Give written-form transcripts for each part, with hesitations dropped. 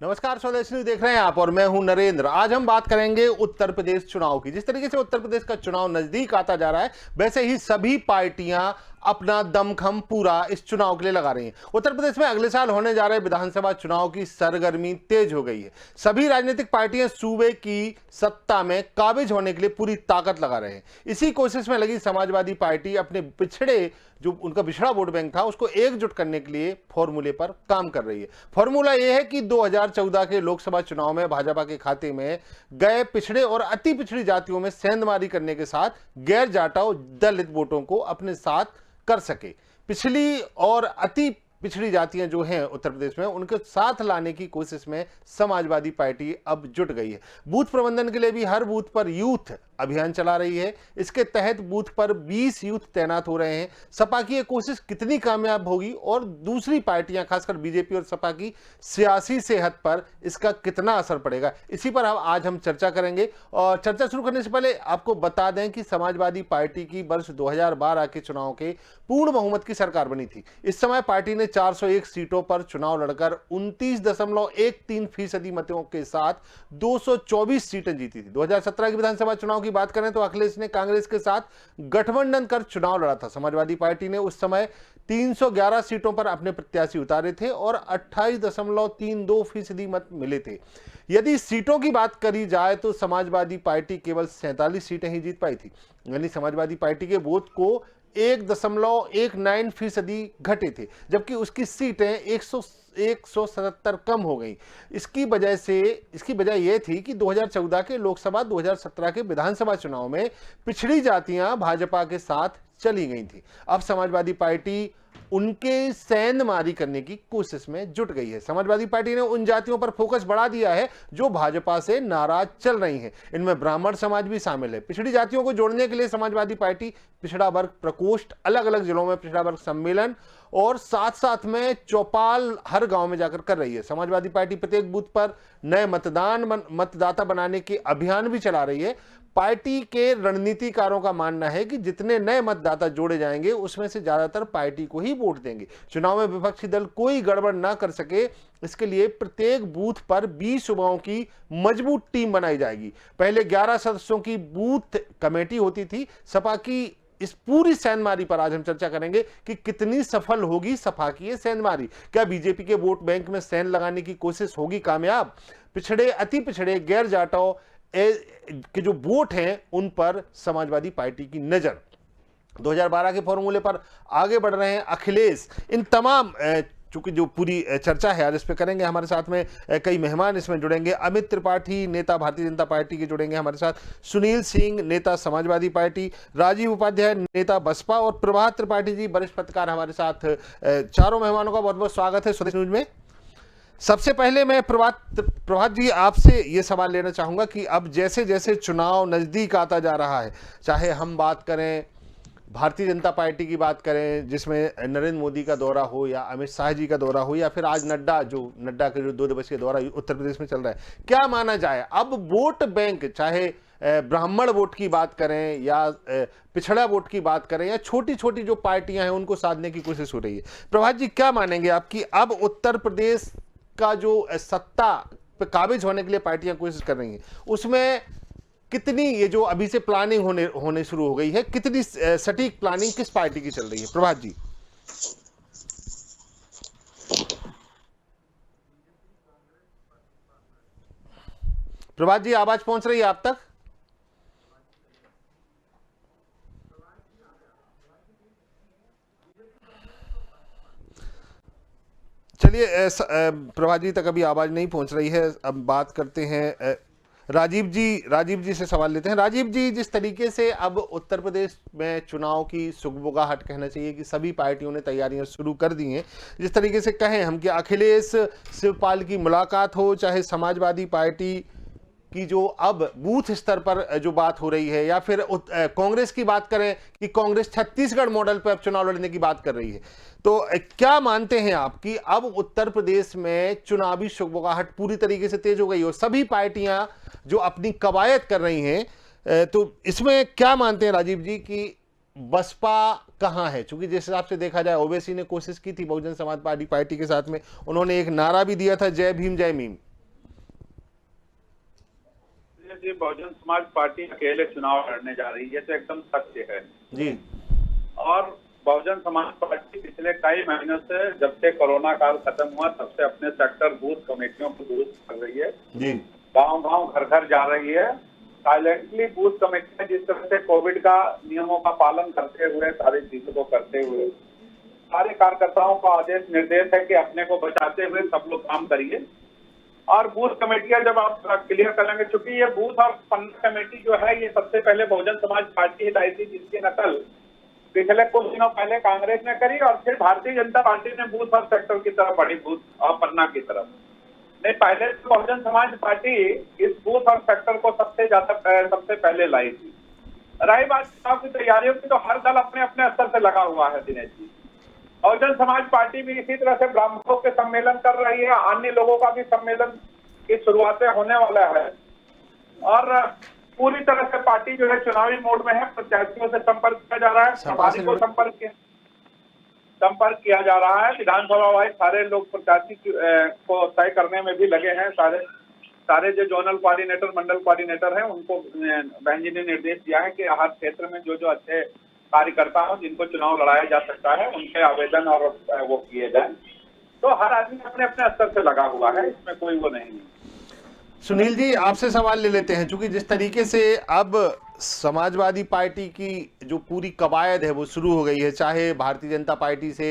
नमस्कार, स्वदेश न्यूज देख रहे हैं आप और मैं हूं नरेंद्र। आज हम बात करेंगे उत्तर प्रदेश चुनाव की। जिस तरीके से उत्तर प्रदेश का चुनाव नजदीक आता जा रहा है, वैसे ही सभी पार्टियां अपना दमखम पूरा इस चुनाव के लिए लगा रही हैं। उत्तर प्रदेश में अगले साल होने जा रहे विधानसभा चुनाव की सरगर्मी तेज हो गई है। सभी राजनीतिक पार्टियां सूबे की सत्ता में काबिज होने के लिए पूरी ताकत लगा रहे हैं। इसी कोशिश में लगी समाजवादी पार्टी अपने पिछड़े जो उनका पिछड़ा वोट बैंक था उसको एकजुट करने के लिए फॉर्मूले पर काम कर रही है। फॉर्मूला यह है कि 2014 के लोकसभा चुनाव में भाजपा के खाते में गए पिछड़े और अति पिछड़ी जातियों में सेंधमारी करने के साथ गैर जाटाऊ दलित वोटों को अपने साथ कर सके। पिछली और अति पिछड़ी जातियां जो हैं उत्तर प्रदेश में, उनके साथ लाने की कोशिश में समाजवादी पार्टी अब जुट गई है। बूथ प्रबंधन के लिए भी हर बूथ पर यूथ अभियान चला रही है। इसके तहत बूथ पर 20 यूथ तैनात हो रहे हैं। सपा की यह कोशिश कितनी कामयाब होगी और दूसरी पार्टियां खासकर बीजेपी और सपा की सियासी सेहत पर इसका कितना असर पड़ेगा, इसी पर आज हम चर्चा करेंगे। और चर्चा शुरू करने से पहले आपको बता दें कि समाजवादी पार्टी की वर्ष 2012 के चुनाव के पूर्ण बहुमत की सरकार बनी थी। इस समय पार्टी ने 401 सीटों पर चुनाव लड़कर 29.13% मतों के साथ 224 सीटें जीती थी। 2017 की विधानसभा चुनाव की बात करें तो अखिलेश ने कांग्रेस के साथ गठबंधन कर चुनाव लड़ा था। समाजवादी पार्टी ने उस समय 311 सीटों पर अपने प्रत्याशी उतारे थे और 28.32% मत मिले थे। यदि सीटों की बात करी जाए तो समाजवादी पार्टी केवल 47 सीटें ही जीत पाई थी। यानी समाजवादी पार्टी के वोट को 1.19% घटे थे, जबकि उसकी सीटें 177 कम हो गई। इसकी वजह यह थी कि 2014 के लोकसभा 2017 के विधानसभा चुनाव में पिछड़ी जातियां भाजपा के साथ चली गई थी। अब समाजवादी पार्टी उनके सेंधमारी करने की कोशिश में जुट गई है। समाजवादी पार्टी ने उन जातियों पर फोकस बढ़ा दिया है जो भाजपा से नाराज चल रही हैं। इनमें ब्राह्मण समाज भी शामिल है। पिछड़ी जातियों को जोड़ने के लिए समाजवादी पार्टी पिछड़ा वर्ग प्रकोष्ठ, अलग अलग जिलों में पिछड़ा वर्ग सम्मेलन और साथ साथ में चौपाल हर गांव में जाकर कर रही है। समाजवादी पार्टी प्रत्येक बूथ पर नए मतदाता बनाने के अभियान भी चला रही है। पार्टी के रणनीतिकारों का मानना है कि जितने नए मतदाता जोड़े जाएंगे उसमें से ज्यादातर पार्टी को ही वोट देंगे। चुनाव में विपक्षी दल कोई गड़बड़ ना कर सके, इसके लिए प्रत्येक बूथ पर 20 युवाओं की मजबूत टीम बनाई जाएगी। पहले 11 सदस्यों की बूथ कमेटी होती थी। सपा की इस पूरी सेंधमारी पर आज हम चर्चा करेंगे कि कितनी सफल होगी सपा की ये सेंधमारी। क्या बीजेपी के वोट बैंक में सेंध लगाने की कोशिश होगी कामयाब? पिछड़े, अति पिछड़े, गैर जाटाऊ के जो वोट हैं उन पर समाजवादी पार्टी की नजर 2012 के फॉर्मूले पर आगे बढ़ रहे हैं अखिलेश। इन तमाम चूंकि जो पूरी चर्चा है आज इस पे करेंगे। हमारे साथ में कई मेहमान इसमें जुड़ेंगे। अमित त्रिपाठी, नेता भारतीय जनता पार्टी के, जुड़ेंगे हमारे साथ। सुनील सिंह, नेता समाजवादी पार्टी। राजीव उपाध्याय, नेता बसपा। और प्रभात त्रिपाठी जी, वरिष्ठ पत्रकार, हमारे साथ। चारों मेहमानों का बहुत बहुत स्वागत है स्वदेश न्यूज में। सबसे पहले मैं प्रभात जी आपसे ये सवाल लेना चाहूंगा कि अब जैसे जैसे चुनाव नजदीक आता जा रहा है, चाहे हम बात करें भारतीय जनता पार्टी की बात करें जिसमें नरेंद्र मोदी का दौरा हो या अमित शाह जी का दौरा हो या फिर आज नड्डा के जो 2 दिवसीय दौरा उत्तर प्रदेश में चल रहा है, क्या माना जाए अब वोट बैंक, चाहे ब्राह्मण वोट की बात करें या पिछड़ा वोट की बात करें या छोटी छोटी जो पार्टियां हैं उनको साधने की कोशिश हो रही है। प्रभात जी, क्या मानेंगे आप कि अब उत्तर प्रदेश का जो सत्ता पे काबिज होने के लिए पार्टियां कोशिश कर रही हैं उसमें कितनी, ये जो अभी से प्लानिंग होने शुरू हो गई है, कितनी सटीक प्लानिंग किस पार्टी की चल रही है? प्रभात जी। प्रभात जी, आवाज पहुंच रही है आप तक? चलिए, प्रभात जी तक अभी आवाज नहीं पहुंच रही है। अब बात करते हैं राजीव जी से सवाल लेते हैं। राजीव जी, जिस तरीके से अब उत्तर प्रदेश में चुनाव की सुगबुगाहट, कहना चाहिए कि सभी पार्टियों ने तैयारियां शुरू कर दी हैं, जिस तरीके से कहें हम कि अखिलेश शिवपाल की मुलाकात हो, चाहे समाजवादी पार्टी की जो अब बूथ स्तर पर जो बात हो रही है, या फिर कांग्रेस की बात करें कि कांग्रेस छत्तीसगढ़ मॉडल पर अब चुनाव लड़ने की बात कर रही है, तो क्या मानते हैं आप कि अब उत्तर प्रदेश में चुनावी सुगबुगाहट पूरी तरीके से तेज हो गई और सभी पार्टियां जो अपनी कवायद कर रही हैं, तो इसमें क्या मानते हैं राजीव जी कि बसपा कहां है? क्योंकि जिस हिसाब से देखा जाए, ओवैसी ने कोशिश की थी बहुजन समाज पार्टी के साथ में, उन्होंने एक नारा भी दिया था, जय भीम जय मीम। जी, बहुजन समाज पार्टी अकेले चुनाव लड़ने जा रही है तो एकदम सत्य है जी। और बहुजन समाज पार्टी पिछले कई महीनों से, जब से कोरोना काल खत्म हुआ तब से अपने सेक्टर बूथ कमेटियों को दुरुस्त कर रही है जी। गांव-गांव घर-घर जा रही है साइलेंटली। बूथ कमेटियां जिस तरह से कोविड का नियमों का पालन करते हुए, सारी चीजों को करते हुए, सारे कार्यकर्ताओं का आदेश निर्देश है कि अपने को बचाते हुए सब लोग काम करिए। और बूथ कमेटियां जब आप क्लियर करेंगे, चूंकि ये बूथ और पन्ना कमेटी जो है ये सबसे पहले बहुजन समाज पार्टी लाई थी, जिसकी नकल पिछले कुछ दिनों पहले कांग्रेस ने करी और फिर भारतीय जनता पार्टी ने बूथ और सेक्टर की तरफ बढ़ी, बूथ और पन्ना की तरफ। नहीं, पहले तो बहुजन समाज पार्टी इस बूथ और सेक्टर को सबसे पहले लाई थी। रही बात चुनाव की तैयारियों की, तो हर दल अपने अपने स्तर से लगा हुआ है दिनेश जी। बहुजन समाज पार्टी भी इसी तरह से ब्राह्मणों के सम्मेलन कर रही है, अन्य लोगों का भी सम्मेलन की शुरुआतें होने वाला है और पूरी तरह से पार्टी जो है चुनावी मोड में है। प्रत्याशियों से संपर्क किया जा रहा है, प्रभारी को संपर्क किया जा रहा है। विधानसभा वाइज सारे लोग प्रत्याशी को तय करने में भी लगे हैं। सारे जो जोनल कोऑर्डिनेटर, मंडल कोऑर्डिनेटर हैं, उनको बहन जी ने निर्देश दिया है कि हर क्षेत्र में जो अच्छे कार्यकर्ता हो जिनको चुनाव लड़ाया जा सकता है उनके आवेदन और वो किए जाए। तो हर आदमी अपने अपने स्तर से लगा हुआ है, इसमें कोई वो नहीं है। सुनील जी, आपसे सवाल ले लेते हैं, क्योंकि जिस तरीके से अब समाजवादी पार्टी की जो पूरी कवायद है वो शुरू हो गई है, चाहे भारतीय जनता पार्टी से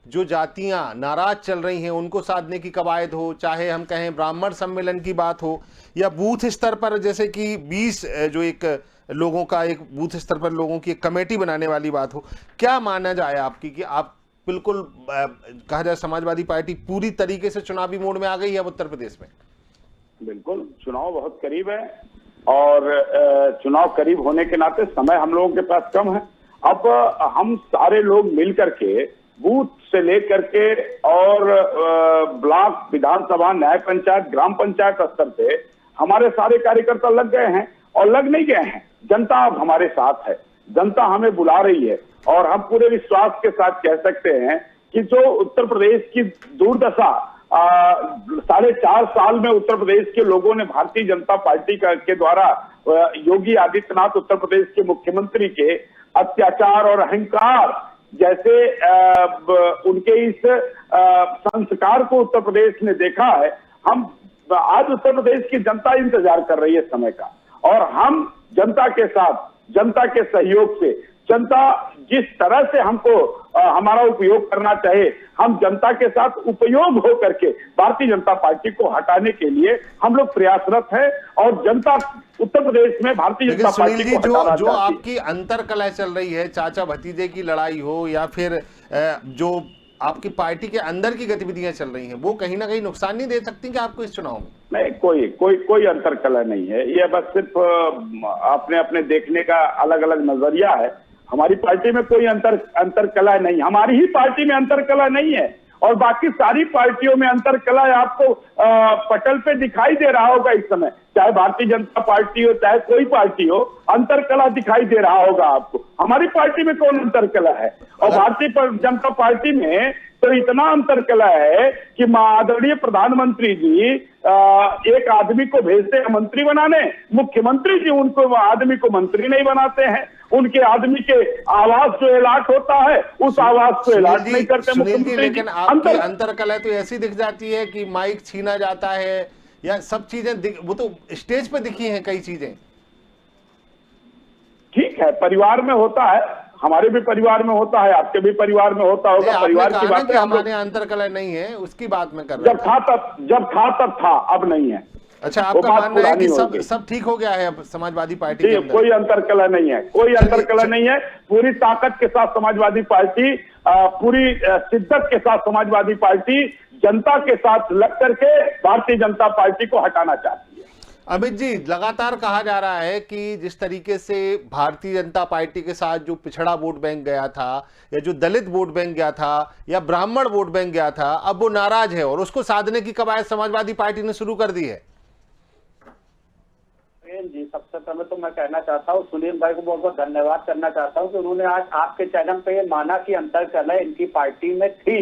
जो जातियां नाराज चल रही हैं उनको साधने की कवायद हो, चाहे हम कहें ब्राह्मण सम्मेलन की बात हो, या बूथ स्तर पर जैसे कि 20 जो एक लोगों का एक बूथ स्तर पर लोगों की एक कमेटी बनाने वाली बात हो, क्या माना जाए आपकी कि आप बिल्कुल कहा जाए समाजवादी पार्टी पूरी तरीके से चुनावी मोड में आ गई है उत्तर प्रदेश में? बिल्कुल, चुनाव बहुत करीब है और चुनाव करीब होने के नाते समय हम लोगों के पास कम है। अब हम सारे लोग मिल करके बूथ से लेकर के और ब्लॉक, विधानसभा, न्याय पंचायत, ग्राम पंचायत स्तर पे हमारे सारे कार्यकर्ता लग गए हैं और लग नहीं गए हैं। जनता अब हमारे साथ है, जनता हमें बुला रही है और हम पूरे विश्वास के साथ कह सकते हैं कि जो उत्तर प्रदेश की दुर्दशा 4.5 साल में उत्तर प्रदेश के लोगों ने भारतीय जनता पार्टी के द्वारा योगी आदित्यनाथ उत्तर प्रदेश के मुख्यमंत्री के अत्याचार और अहंकार जैसे उनके इस संस्कार को उत्तर प्रदेश ने देखा है। हम आज उत्तर प्रदेश की जनता इंतजार कर रही है समय का और हम जनता के साथ, जनता के सहयोग से, जनता जिस तरह से हमको हमारा उपयोग करना चाहे, हम जनता के साथ उपयोग हो करके भारतीय जनता पार्टी को हटाने के लिए हम लोग प्रयासरत हैं और जनता उत्तर प्रदेश में भारतीय जनता पार्टी को हटाना चाहती है। जो आपकी अंतरकलह चल रही है, चाचा भतीजे की लड़ाई हो या फिर जो आपकी पार्टी के अंदर की गतिविधियां चल रही हैं, वो कहीं ना कहीं नुकसान नहीं दे सकती कि आपको इस चुनाव में? नहीं, कोई अंतरकलह नहीं है। ये बस सिर्फ अपने अपने देखने का अलग अलग नजरिया है। हमारी पार्टी में कोई अंतरकलह नहीं, हमारी ही पार्टी में अंतरकलह नहीं है और बाकी सारी पार्टियों में अंतरकलह आपको पटल पे दिखाई दे रहा होगा इस समय, चाहे भारतीय जनता पार्टी हो चाहे कोई पार्टी हो, अंतरकलह दिखाई दे रहा होगा आपको। हमारी पार्टी में कौन अंतरकलह है? और भारतीय जनता पार्टी में तो इतना अंतरकलह है कि आदरणीय प्रधानमंत्री जी एक आदमी को भेजते हैं मंत्री बनाने, मुख्यमंत्री जी उनको आदमी को मंत्री नहीं बनाते हैं। उनके आदमी के आवास जो अलाट होता है उस आवास को अलाट नहीं करते मुख्यमंत्री। लेकिन आपकी अंतरकलह तो ऐसी दिख जाती है कि माइक छीना जाता है या सब चीजें वो तो स्टेज पे दिखी हैं कई चीजें। ठीक है, परिवार में होता है, हमारे भी परिवार में होता है, आपके भी परिवार में होता होगा। परिवार की बात है, हमारे अंतरकलह नहीं है, उसकी बात मैं कर रहा हूं। जब था तब था, अब नहीं है। अच्छा, आपका मानना है कि सब ठीक हो गया है अब समाजवादी पार्टी के अंदर? कोई अंतरकलह नहीं है, कोई अंतरकलह नहीं है। पूरी ताकत के साथ समाजवादी पार्टी, पूरी शिद्दत के साथ समाजवादी पार्टी जनता के साथ लग करके भारतीय जनता पार्टी को हटाना चाहती है। अमित जी, लगातार कहा जा रहा है कि जिस तरीके से भारतीय जनता पार्टी के साथ जो पिछड़ा वोट बैंक गया था या जो दलित वोट बैंक गया था या ब्राह्मण वोट बैंक गया था, अब वो नाराज है और उसको साधने की कवायद समाजवादी पार्टी ने शुरू कर दी है। जी, सबसे पहले तो मैं कहना चाहता हूँ, सुनील भाई को बहुत बहुत धन्यवाद करना चाहता हूँ कि उन्होंने आज आपके चैनल पे ये माना कि अंतरकलह इनकी पार्टी में थी,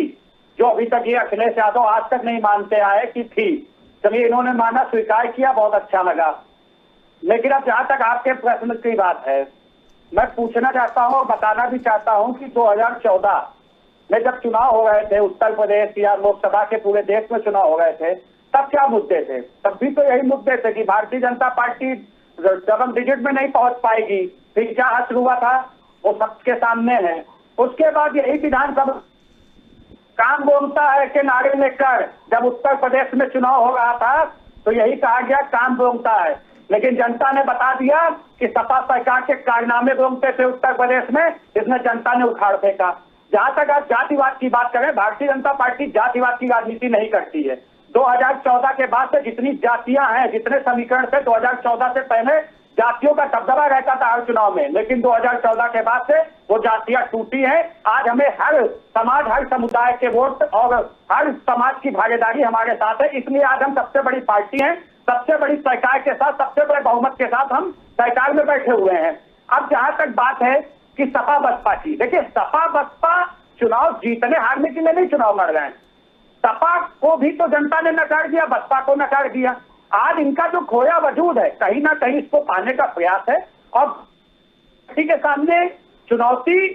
जो अभी तक ये अखिलेश यादव आज तक नहीं मानते आए कि थी। चलिए, इन्होंने माना, स्वीकार किया, बहुत अच्छा लगा। लेकिन अब जहां तक आपके प्रश्न की बात है, मैं पूछना चाहता हूं और बताना भी चाहता हूं कि 2014 में जब चुनाव हो रहे थे उत्तर प्रदेश या लोकसभा के पूरे देश में चुनाव हो रहे थे, तब क्या मुद्दे थे? तब भी तो यही मुद्दे थे कि Bharatiya Janata party double digit में नहीं पहुंच पाएगी। फिर क्या हश्र हुआ था वो सबके सामने है। उसके बाद यही विधानसभा काम बोलता है कि नारे लेकर जब उत्तर प्रदेश में चुनाव हो रहा था तो यही कहा गया काम बोलता है, लेकिन जनता ने बता दिया कि सपा सरकार के कारनामे बोलते थे उत्तर प्रदेश में, इसमें जनता ने उखाड़ फेंका। जहां तक आप जातिवाद की बात करें, भारतीय जनता पार्टी जातिवाद की राजनीति नहीं करती है। 2014 के बाद से जितनी जातियां हैं, जितने समीकरण थे 2014 से पहले जातियों का दबदबा रहता था हर चुनाव में, लेकिन 2014 के बाद से वो जातियां टूटी हैं। आज हमें हर समाज, हर समुदाय के वोट और हर समाज की भागीदारी हमारे साथ है, इसलिए आज हम सबसे बड़ी पार्टी हैं, सबसे बड़ी सरकार के साथ, सबसे बड़े बहुमत के साथ हम सरकार में बैठे हुए हैं। अब जहां तक बात है कि सपा बसपा की, देखिए सपा बसपा चुनाव जीतने हारने के लिए नहीं चुनाव लड़ रहे हैं। सपा को भी तो जनता ने नकार दिया, बसपा को नकार दिया। आज इनका जो खोया वजूद है कहीं ना कहीं इसको पाने का प्रयास है, और पार्टी के सामने चुनौती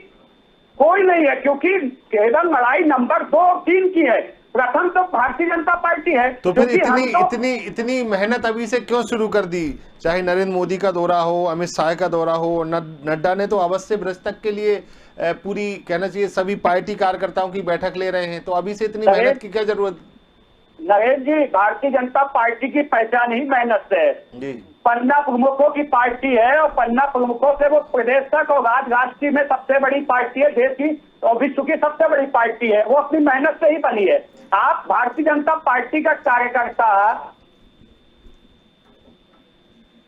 कोई नहीं है, क्योंकि केवल लड़ाई नंबर 2 और 3 की है। प्रथम तो भारतीय जनता पार्टी है। तो फिर इतनी मेहनत अभी से क्यों शुरू कर दी? चाहे नरेंद्र मोदी का दौरा हो, अमित शाह का दौरा हो, नड्डा ने तो अवश्य भ्रष्ट तक के लिए पूरी कहना चाहिए सभी पार्टी कार्यकर्ताओं की बैठक ले रहे हैं, तो अभी से इतनी मेहनत की क्या जरूरत? नरेंद्र जी, भारतीय जनता पार्टी की पहचान ही मेहनत से है जी। पन्ना प्रमुखों की पार्टी है और पन्ना प्रमुखों से वो प्रदेश तक और राष्ट्रीय में सबसे बड़ी पार्टी है, देश की और विश्व की सबसे बड़ी पार्टी है, वो अपनी मेहनत से ही बनी है। आप भारतीय जनता पार्टी का कार्यकर्ता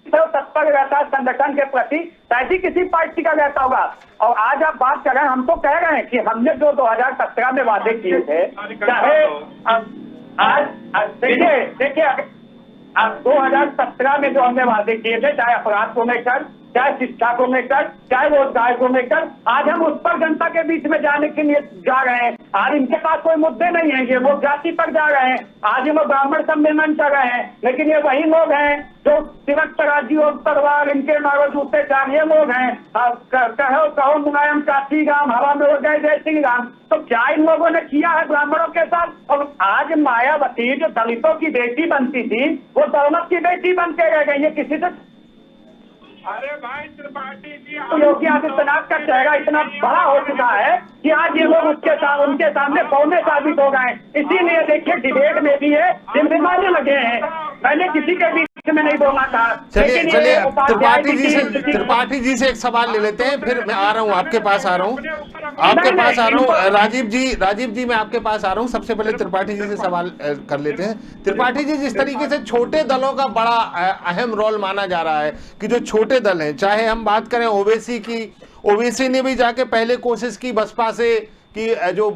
तो तत्पर रहता है संगठन के प्रति, शायद ही किसी पार्टी का रहता होगा। और आज आप बात कर रहे हैं, हम तो कह रहे हैं कि हमने जो 2017 में वादे किए थे, चाहे आज देखिए 2017 में जो हमने वादे किए थे, चाहे अपराध को लेकर, चाहे शिक्षा को लेकर, चाहे रोजगार को लेकर, आज हम उस पर जनता के बीच में जाने के लिए जा रहे हैं। आज इनके पास कोई मुद्दे नहीं है, ये वो जाति पर जा रहे हैं। आज ये लोग ब्राह्मण सम्मेलन कर रहे हैं, लेकिन ये वही लोग हैं जो तिलक तराजी और तलवार इनके मारो जूते चार, ये लोग हैं। कहो मुलायम काशी राम, हवा में हो गए जय श्री राम। तो क्या इन लोगों ने किया है ब्राह्मणों के साथ? और आज मायावती जो दलितों की बेटी बनती थी, वो दौलत की बेटी बन के रह गई। ये किसी से अरे भाई त्रिपाठी जी, योगी आदित्यनाथ का चेहरा इतना बड़ा हो चुका है कि आज ये लोग उनके सामने पौने साबित हो गए। इसीलिए देखिए डिबेट में भी है जिम्मेदारी लगे हैं। पहले किसी के बीच में नहीं बोलना था। चलिए त्रिपाठी जी से एक सवाल ले लेते हैं, फिर मैं आ रहा हूँ आपके पास आ रहा हूँ राजीव जी मैं आपके पास आ रहा हूँ। सबसे पहले त्रिपाठी जी से सवाल कर लेते हैं। त्रिपाठी जी, जिस तरीके से छोटे दलों का बड़ा अहम रोल माना जा रहा है कि जो छोटे दल हैं, चाहे हम बात करें ओवैसी की, ओवैसी ने भी जाके पहले कोशिश की बसपा से कि जो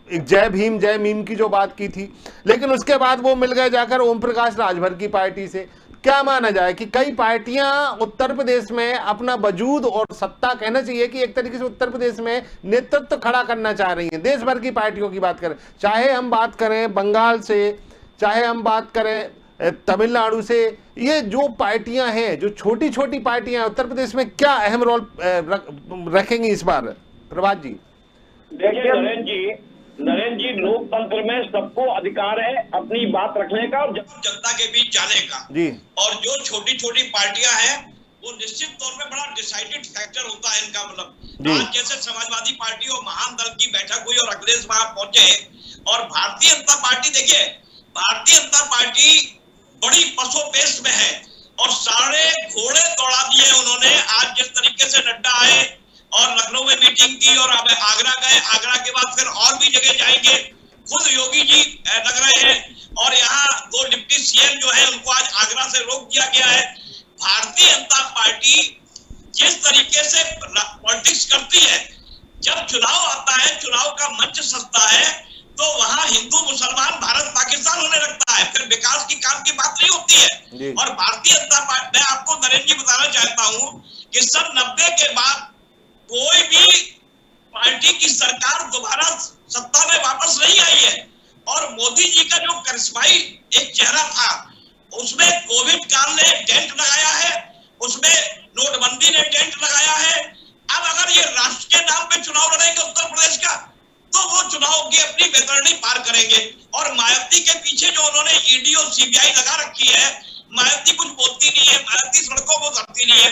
एक जय भीम जय मीम की जो बात की थी, लेकिन उसके बाद वो मिल गए जाकर ओम प्रकाश राजभर की पार्टी से। क्या माना जाए कि कई पार्टियां उत्तर प्रदेश में अपना वजूद और सत्ता, कहना चाहिए कि एक तरीके से उत्तर प्रदेश में नेतृत्व खड़ा करना चाह रही हैं। देश भर की पार्टियों की बात करें, चाहे हम बात करें बंगाल से, चाहे हम बात करें तमिलनाडु से, ये जो पार्टियां हैं, जो छोटी छोटी पार्टियां उत्तर प्रदेश में क्या अहम रोल रखेंगी इस बार? प्रभात जी। देखिए नरेंद्र जी, लोकतंत्र में सबको अधिकार है अपनी बात रखने का और जनता के बीच जाने का जी। और जो छोटी छोटी पार्टियां हैं वो निश्चित तौर पे बड़ा डिसाइडेड फैक्टर होता है इनका। मतलब आज जैसे समाजवादी पार्टी और महान दल की बैठक हुई और अखिलेश वहां पहुंचे, और भारतीय जनता पार्टी, देखिए भारतीय जनता पार्टी बड़ी पसोपेश में है और सारे घोड़े दौड़ा दिए उन्होंने। आज जिस तरीके से नड्डा आए और लखनऊ में मीटिंग की और अब आगरा गए, आगरा के बाद फिर और भी जगह जाएंगे, खुद योगी जी लग रहे हैं, और यहाँ 2 डिप्टी सीएम जो है उनको आज आगरा से रोक दिया गया है। भारतीय जनता पार्टी जिस तरीके से पॉलिटिक्स करती है, जब चुनाव आता है, चुनाव का मंच सजता है, तो वहां हिंदू मुसलमान भारत पाकिस्तान होने लगता है, फिर विकास की काम की बात नहीं होती है। और भारतीय जनता पार्टी, मैं आपको नरेंद्र जी बताना चाहता हूं कि सन 90 के बाद कोई भी पार्टी की सरकार दोबारा सत्ता में वापस नहीं आई है, और मोदी जी का जो करिश्माई एक चेहरा था, उसमें कोविड काल ने डेंट लगाया है। उसमें नोटबंदी ने डेंट लगाया है। अब अगर ये राष्ट्र के नाम पे चुनाव लड़ेंगे उत्तर प्रदेश का, तो वो चुनाव की अपनी बेतरनी पार करेंगे। और मायावती के पीछे जो उन्होंने ईडी और सीबीआई लगा रखी है, मायावती कुछ बोलती नहीं है, मायावती सड़कों को करती नहीं है।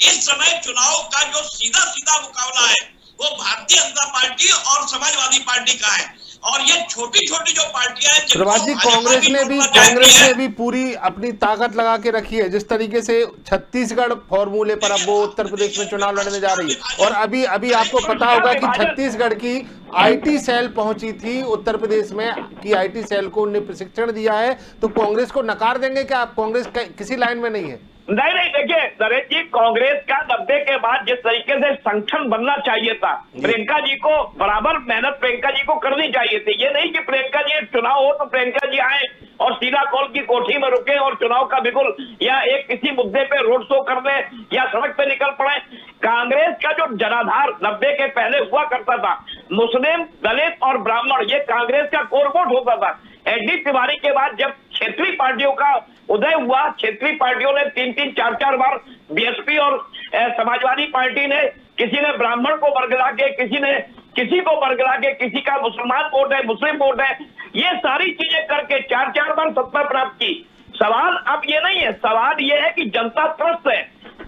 इस समय चुनाव का जो सीधा सीधा मुकाबला है वो भारतीय जनता पार्टी और समाजवादी पार्टी का है। और ये छोटी छोटी जो पार्टियां हैं, प्रभात जी, कांग्रेस ने भी पूरी अपनी ताकत लगा के रखी है। जिस तरीके से छत्तीसगढ़ फॉर्मूले पर अब वो उत्तर प्रदेश में चुनाव लड़ने जा रही है। और अभी आपको पता होगा कि छत्तीसगढ़ की आईटी सेल पहुंची थी उत्तर प्रदेश में, कि आईटी सेल को उन्हें प्रशिक्षण दिया है। तो कांग्रेस को नकार देंगे क्या आप? कांग्रेस किसी लाइन में नहीं है। नहीं, देखिए नरेश जी, कांग्रेस का 90 के बाद जिस तरीके से संगठन बनना चाहिए था, प्रियंका जी को बराबर मेहनत प्रियंका जी को करनी चाहिए थी। ये नहीं कि प्रियंका जी चुनाव हो तो प्रियंका जी आए और सीधा कॉल की कोठी में रुके और चुनाव का बिल्कुल या एक किसी मुद्दे पे रोड शो कर दे या सड़क पे निकल पड़े। कांग्रेस का जो जनाधार 90 के पहले हुआ करता था, मुस्लिम, दलित और ब्राह्मण, ये कांग्रेस का कोर वोट होता था। एडी तिवारी के बाद जब क्षेत्रीय पार्टियों का उदय हुआ, क्षेत्रीय पार्टियों ने 3-3, 4-4 बार बीएसपी और समाजवादी पार्टी ने, किसी ने ब्राह्मण को बरगला के, किसी को बरगला के, किसी का मुसलमान वोट है, मुस्लिम वोट है, ये सारी चीजें करके 4-4 बार सत्ता प्राप्त की। सवाल अब ये नहीं है, सवाल ये है कि जनता त्रस्त है।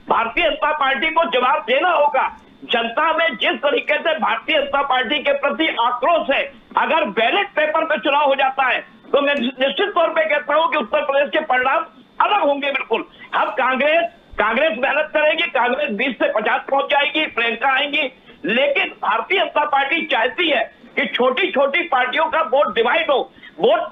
भारतीय जनता पार्टी को जवाब देना होगा। जनता में जिस तरीके से भारतीय जनता पार्टी के प्रति आक्रोश है, अगर बैलेट पेपर पे चुनाव हो जाता है तो मैं निश्चित तौर पे कहता हूं कि उत्तर प्रदेश के परिणाम अलग होंगे बिल्कुल। अब कांग्रेस मेहनत करेगी, कांग्रेस 20 से 50 पहुंच जाएगी, प्रियंका आएंगी, लेकिन भारतीय जनता पार्टी चाहती है कि छोटी छोटी पार्टियों का वोट डिवाइड हो।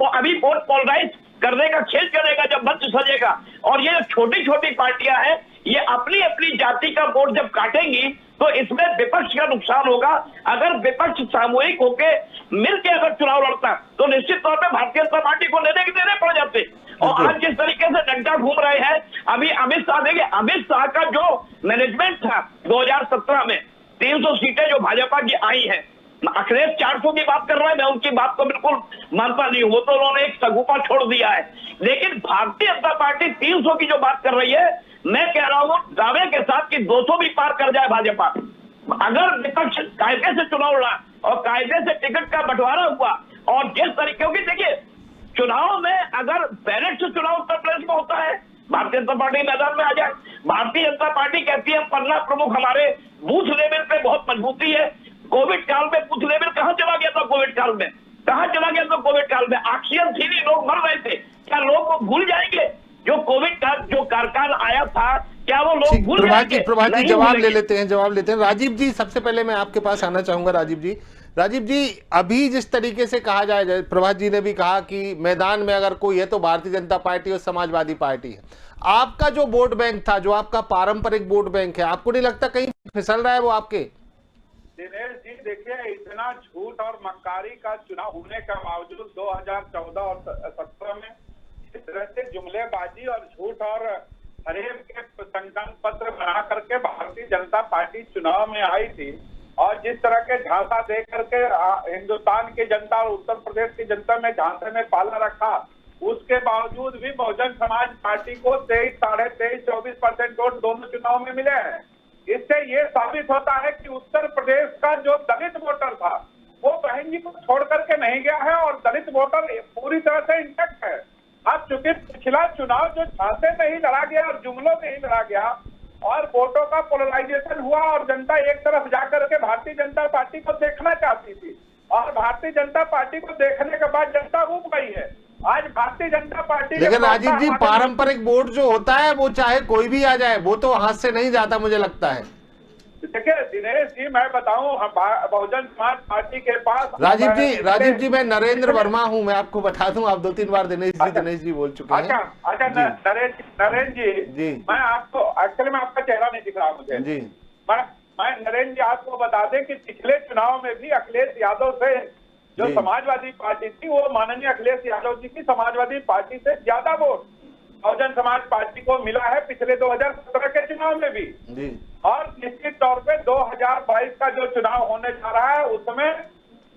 अभी वोट पोलराइज करने का खेल चलेगा जब मंच सजेगा, और ये छोटी छोटी पार्टियां हैं, ये अपनी अपनी जाति का वोट जब काटेंगी तो इसमें विपक्ष का नुकसान होगा। अगर विपक्ष सामूहिक होके मिलकर अगर चुनाव लड़ता तो निश्चित तौर पे भारतीय जनता पार्टी को देने पड़ जाते। और आज जिस तरीके से नड्डा घूम रहे हैं, अभी अमित शाह, देखिए अमित शाह का जो मैनेजमेंट था 2017 में 300 सीटें जो भाजपा की आई हैं, अखिलेश 400 की बात कर रहे हैं, मैं उनकी बात को बिल्कुल मानता नहीं हूं, वो तो उन्होंने एक सगुफा छोड़ दिया है। लेकिन भारतीय जनता पार्टी 300 की जो बात कर रही है, मैं कह रहा हूं दावे के साथ कि 200 भी पार कर जाए भाजपा। अगर विपक्ष कायदे से चुनाव लड़ा और कायदे से टिकट का बंटवारा हुआ, और जिस तरीके की, देखिए चुनाव में अगर बैलेट से चुनाव उत्तर प्रदेश में होता है, भारतीय जनता पार्टी मैदान में आ जाए। भारतीय जनता पार्टी कहती है पन्ना प्रमुख हमारे बूथ लेवल पे बहुत मजबूती है। कोविड काल में बूथ लेवल कहां चला गया था? कोविड काल में कहां चला गया था? कोविड काल में ऑक्सीजन थी नहीं, लोग मर रहे थे। क्या लोग भूल जाएंगे जो कोविड का जो कारकाल आया था? क्या वो लोग भूल जाएंगे? प्रभात जी जवाब लेते हैं। राजीव जी, सबसे पहले मैं आपके पास आना चाहूंगा। राजीव जी, अभी जिस तरीके से कहा जाए, प्रभात जी ने भी कहा कि मैदान में अगर कोई है तो भारतीय जनता पार्टी और समाजवादी पार्टी है। आपका जो वोट बैंक था, जो आपका पारंपरिक वोट बैंक है, आपको नहीं लगता कहीं फिसल रहा है वो आपके? दिनेश जी, देखिए इतना झूठ और मक्कारी का चुनाव होने के बावजूद 2014 और 17 में इस तरह से जुमलेबाजी और झूठ और फरेब के संकल्प पत्र बना करके भारतीय जनता पार्टी चुनाव में आई थी, और जिस तरह के झांसा दे करके हिंदुस्तान की जनता और उत्तर प्रदेश की जनता में झांसे में पाला रखा, उसके बावजूद भी बहुजन समाज पार्टी को 23, 23.5, 24% वोट दोनों चुनाव में मिले हैं। इससे ये साबित होता है कि उत्तर प्रदेश का जो दलित वोटर था वो बहन जी को छोड़ करके नहीं गया है, और दलित वोटर पूरी तरह से इंटैक्ट है। अब चूंकि पिछला चुनाव जो झांसे में ही लड़ा गया और जुमलों में ही लड़ा गया और वोटों का पोलराइजेशन हुआ, और जनता एक तरफ जाकर के भारतीय जनता पार्टी को देखना चाहती थी, और भारतीय जनता पार्टी को देखने के बाद जनता ऊब गई है। आज भारतीय जनता पार्टी, लेकिन राजीव जी, पारंपरिक वोट जो होता है वो चाहे कोई भी आ जाए, वो तो हाथ से नहीं जाता, मुझे लगता है। देखिए दिनेश जी, मैं बताऊं, बहुजन समाज पार्टी के पास, राजीव जी मैं नरेंद्र वर्मा हूं, मैं आपको बता दूं, आप 2-3 बार दिनेश जी बोल चुके हैं। अच्छा नरेंद्र जी, मैं आपको एक्चुअली में आपका चेहरा नहीं दिख रहा मुझे जी। मैं नरेंद्र जी आपको बता दें कि पिछले चुनाव में भी अखिलेश यादव से जो समाजवादी पार्टी थी, वो माननीय अखिलेश यादव जी की समाजवादी पार्टी से ज्यादा वोट बहुजन समाज पार्टी को मिला है पिछले 2017 के चुनाव में भी जी। और निश्चित तौर पे 2022 का जो चुनाव होने जा रहा है उसमें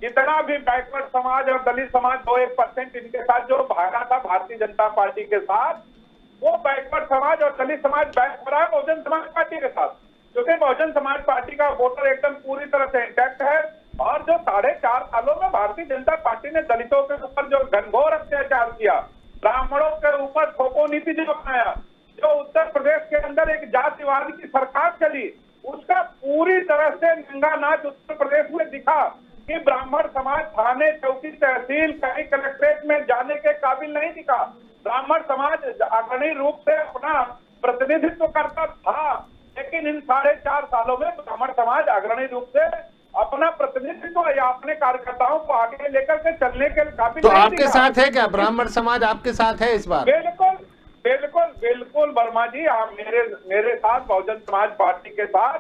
जितना भी बैकवर्ड समाज और दलित समाज 2-1% इनके साथ जो भागा था भारतीय जनता पार्टी के साथ, वो बैकवर्ड समाज और दलित समाज बैक हो रहा है बहुजन समाज पार्टी के साथ, क्योंकि बहुजन समाज पार्टी का वोटर एकदम पूरी तरह से इंटैक्ट है। और जो 4.5 सालों में भारतीय जनता पार्टी ने दलितों के ऊपर जो घनघोर अत्याचार किया, ब्राह्मणों के ऊपर थोपो नीति जो अपनाया, जो उत्तर प्रदेश के अंदर एक जातिवाद की सरकार चली, उसका पूरी तरह से नंगा नाच उत्तर प्रदेश में दिखा कि ब्राह्मण समाज थाने, चौकी, तहसील, कहीं कलेक्ट्रेट में जाने के काबिल नहीं दिखा। ब्राह्मण समाज अग्रणी रूप से अपना प्रतिनिधित्व करता था, लेकिन इन 4.5 सालों में ब्राह्मण समाज अग्रणी रूप से अपना प्रतिनिधित्व या अपने कार्यकर्ताओं को आगे लेकर के चलने के काबिल तो नहीं आपके दिखा। साथ है क्या ब्राह्मण समाज, आपके साथ है इस बार? बिल्कुल बिल्कुल बिल्कुल वर्मा जी, आप मेरे साथ बहुजन समाज पार्टी के साथ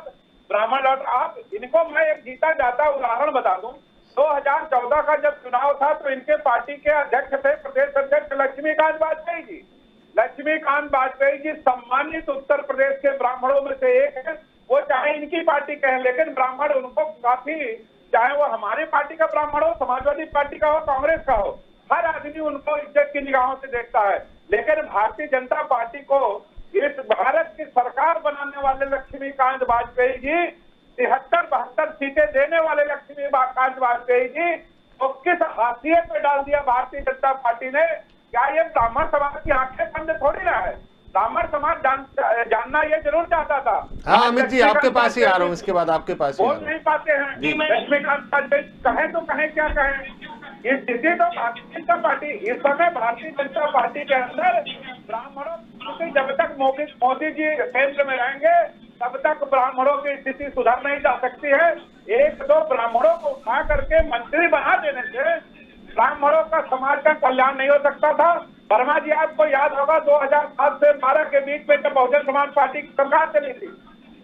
ब्राह्मण। और आप इनको मैं एक जीता जाता उदाहरण बता दूं, 2014 का जब चुनाव था तो इनके पार्टी के अध्यक्ष थे प्रदेश अध्यक्ष लक्ष्मीकांत वाजपेयी जी। लक्ष्मीकांत वाजपेयी जी सम्मानित उत्तर प्रदेश के ब्राह्मणों में से एक है। वो चाहे इनकी पार्टी के हैं, लेकिन ब्राह्मण उनको काफी, चाहे वो हमारी पार्टी का ब्राह्मण हो, समाजवादी पार्टी का हो, कांग्रेस का हो, हर आदमी उनको इज्जत की निगाहों से देखता है। लेकिन भारतीय जनता पार्टी को इस भारत की सरकार बनाने वाले लक्ष्मीकांत वाजपेयी जी, 73-72 सीटें देने वाले लक्ष्मीकांत वाजपेयी जी को किस हाशिए पे डाल दिया भारतीय जनता पार्टी ने। क्या ये ब्राह्मण समाज की आंखें बंद थोड़ी ना है? ब्राह्मण समाज जानना ये जरूर चाहता था। हाँ अमित जी, आपके पास ही आ रहा हूँ, इसके बाद आपके पास ही आ बोल रहा हूँ। नहीं पाते हैं। लक्ष्मीकांत वाजपेयी कहें तो कहें क्या कहें? ये स्थिति तो भारतीय जनता पार्टी, इस समय भारतीय जनता पार्टी के अंदर ब्राह्मणों, क्योंकि जब तक मोदी जी केंद्र में रहेंगे तब तक ब्राह्मणों की स्थिति सुधर नहीं जा सकती है। 1-2 ब्राह्मणों को उठा करके मंत्री बना देने से ब्राह्मणों का समाज का कल्याण नहीं हो सकता था। वर्मा जी, आपको याद होगा 2007 से 12 के बीच में जब बहुजन समाज पार्टी की सरकार चली थी,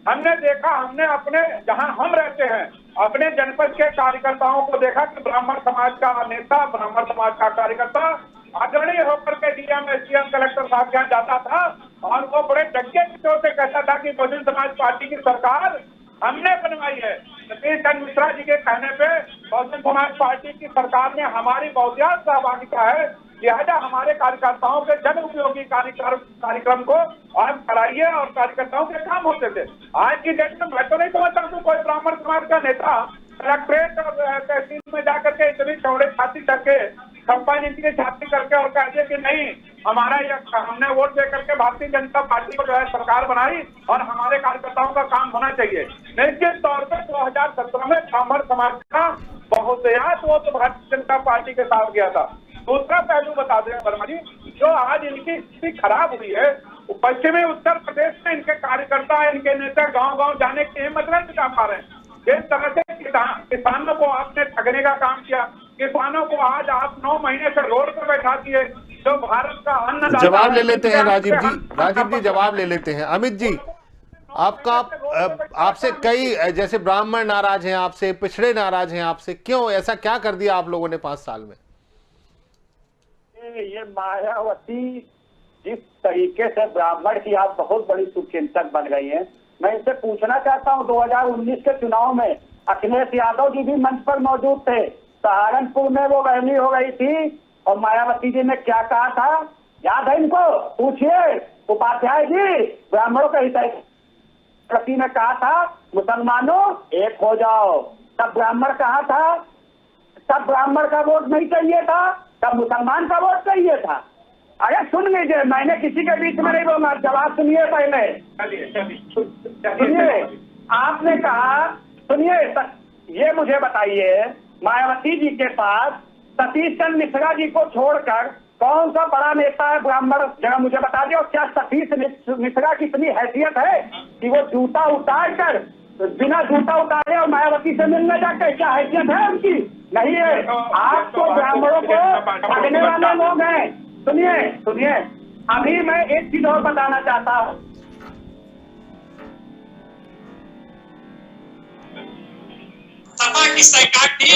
हमने देखा, हमने अपने जहां हम रहते हैं अपने जनपद के कार्यकर्ताओं को देखा कि ब्राह्मण समाज का नेता, ब्राह्मण समाज का कार्यकर्ता अग्रणी होकर के डीएम, एसडीएम, कलेक्टर साहब के यहाँ जाता था और वो बड़े डंके की चोट से कहता था कि बहुजन समाज पार्टी की सरकार हमने बनवाई है। सतीश चंद्र मिश्रा जी के कहने पे बहुजन समाज पार्टी की सरकार में हमारी बहुतायत सहभागिता है, लिहाजा हमारे कार्यकर्ताओं के जन उपयोगी कार्यक्रम को आप कराइए और कार्यकर्ताओं के काम होते थे। आज की डेट में मैं तो नहीं समझता कि कोई ब्राह्मण समाज का नेता कलेक्ट्रेट और तहसील में जाकर के इतनी चौड़े छाती करके 56 इंच की छाती करके और कह दिए कि नहीं हमारा ये, हमने वोट दे करके भारतीय जनता पार्टी को जो है सरकार बनाई और हमारे कार्यकर्ताओं का काम होना चाहिए। निश्चित तौर पर 2017 में ब्राह्मण समाज का बहुतायत वो तो भारतीय जनता पार्टी के साथ गया था। दूसरा पहलू बता दें वर्मा जी, जो आज इनकी स्थिति खराब हुई है, पश्चिमी उत्तर प्रदेश में इनके कार्यकर्ता, इनके नेता गांव-गांव जाने की हिम्मत नहीं जुटा पा रहे हैं। जिस तरह से किसानों को आपने ठगने का काम किया, किसानों को आज आप 9 महीने से रोड पर बैठा दिए, जो भारत का अन्नदाता, जवाब ले लेते हैं राजीव जी जवाब ले लेते हैं। अमित जी, आपका आपसे कई, जैसे ब्राह्मण नाराज हैं आपसे, पिछड़े नाराज हैं आपसे, क्यों, ऐसा क्या कर दिया आप लोगों ने 5 साल में? ये मायावती जिस तरीके से ब्राह्मण की आप बहुत बड़ी शुभचिंतक बन गई हैं, मैं इनसे पूछना चाहता हूं 2019 के चुनाव में अखिलेश यादव जी भी मंच पर मौजूद थे, सहारनपुर में वो बहनी हो गई थी और मायावती जी ने क्या कहा था, याद है इनको? पूछिए उपाध्याय जी, ब्राह्मणों के हित ने कहा था मुसलमानों एक हो जाओ। तब ब्राह्मण कहा था, तब ब्राह्मण का वोट नहीं चाहिए था, तब मुसलमान का वोट चाहिए था। अरे सुन लीजिए, मैंने किसी के बीच में नहीं बोला, जवाब सुनिए पहले। सुनिए, आपने कहा, सुनिए, ये मुझे बताइए, मायावती जी के पास सतीश चंद्र मिश्रा जी को छोड़कर कौन सा बड़ा नेता है ब्राह्मण, जरा मुझे बता दिए। और क्या सतीश मिश्रा की इतनी हैसियत है कि वो जूता उतार कर, बिना जूता उतारे और मायावती से मिलने जाकर, क्या हैसियत है उनकी? नहीं है। आप तो ब्राह्मणों को ठगने वाले लोग हैं। सुनिए सुनिए, अभी मैं एक चीज और बताना चाहता हूँ। सपा की सरकार थी,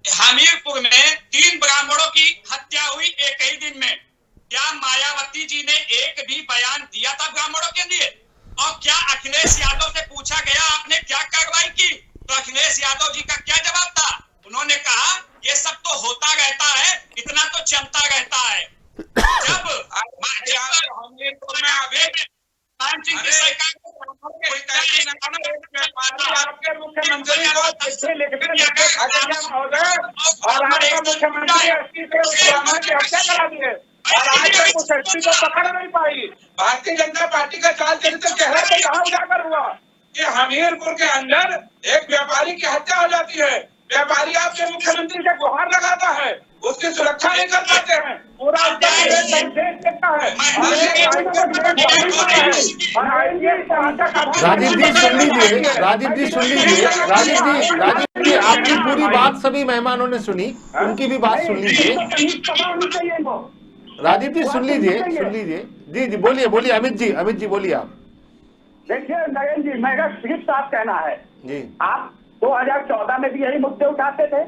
हमीरपुर में 3 ब्राह्मणों की हत्या हुई एक ही दिन में। क्या मायावती जी ने एक भी बयान दिया था ब्राह्मणों के लिए? और क्या अखिलेश यादव से पूछा गया आपने क्या कार्रवाई की? तो अखिलेश यादव जी का क्या जवाब था? उन्होंने कहा ये सब तो होता रहता है, इतना तो चलता रहता है। जब हमीरपुर में अभी आपके मुख्यमंत्री को चिट्ठी लिखते लिखते और आपका मुख्यमंत्री एसपी से उस ब्राह्मण की हत्या करा दिए और आज तक उस एसपी को पकड़ नहीं पाई। भारतीय जनता पार्टी का चाल चरित्र चेहरे पे कहाँ उजागर हुआ कि हमीरपुर के अंदर एक व्यापारी की हत्या हो जाती है, व्यापारी आपके मुख्यमंत्री से गुहार लगाता है, उसकी सुरक्षा नहीं कर पाते हैं, पूरा उसका देखता है। राजीव जी सुन लीजिए, राजीव जी सुन लीजिए, राजीव जी आपकी पूरी बात सभी मेहमानों ने सुनी, उनकी भी बात सुन लीजिए। राजीव जी सुन लीजिए जी बोलिए अमित जी बोलिए आप। देखिए नरेंद्र जी, मेरा सिर्फ साफ कहना है जी, आप 2014 में भी यही मुद्दे उठाते थे,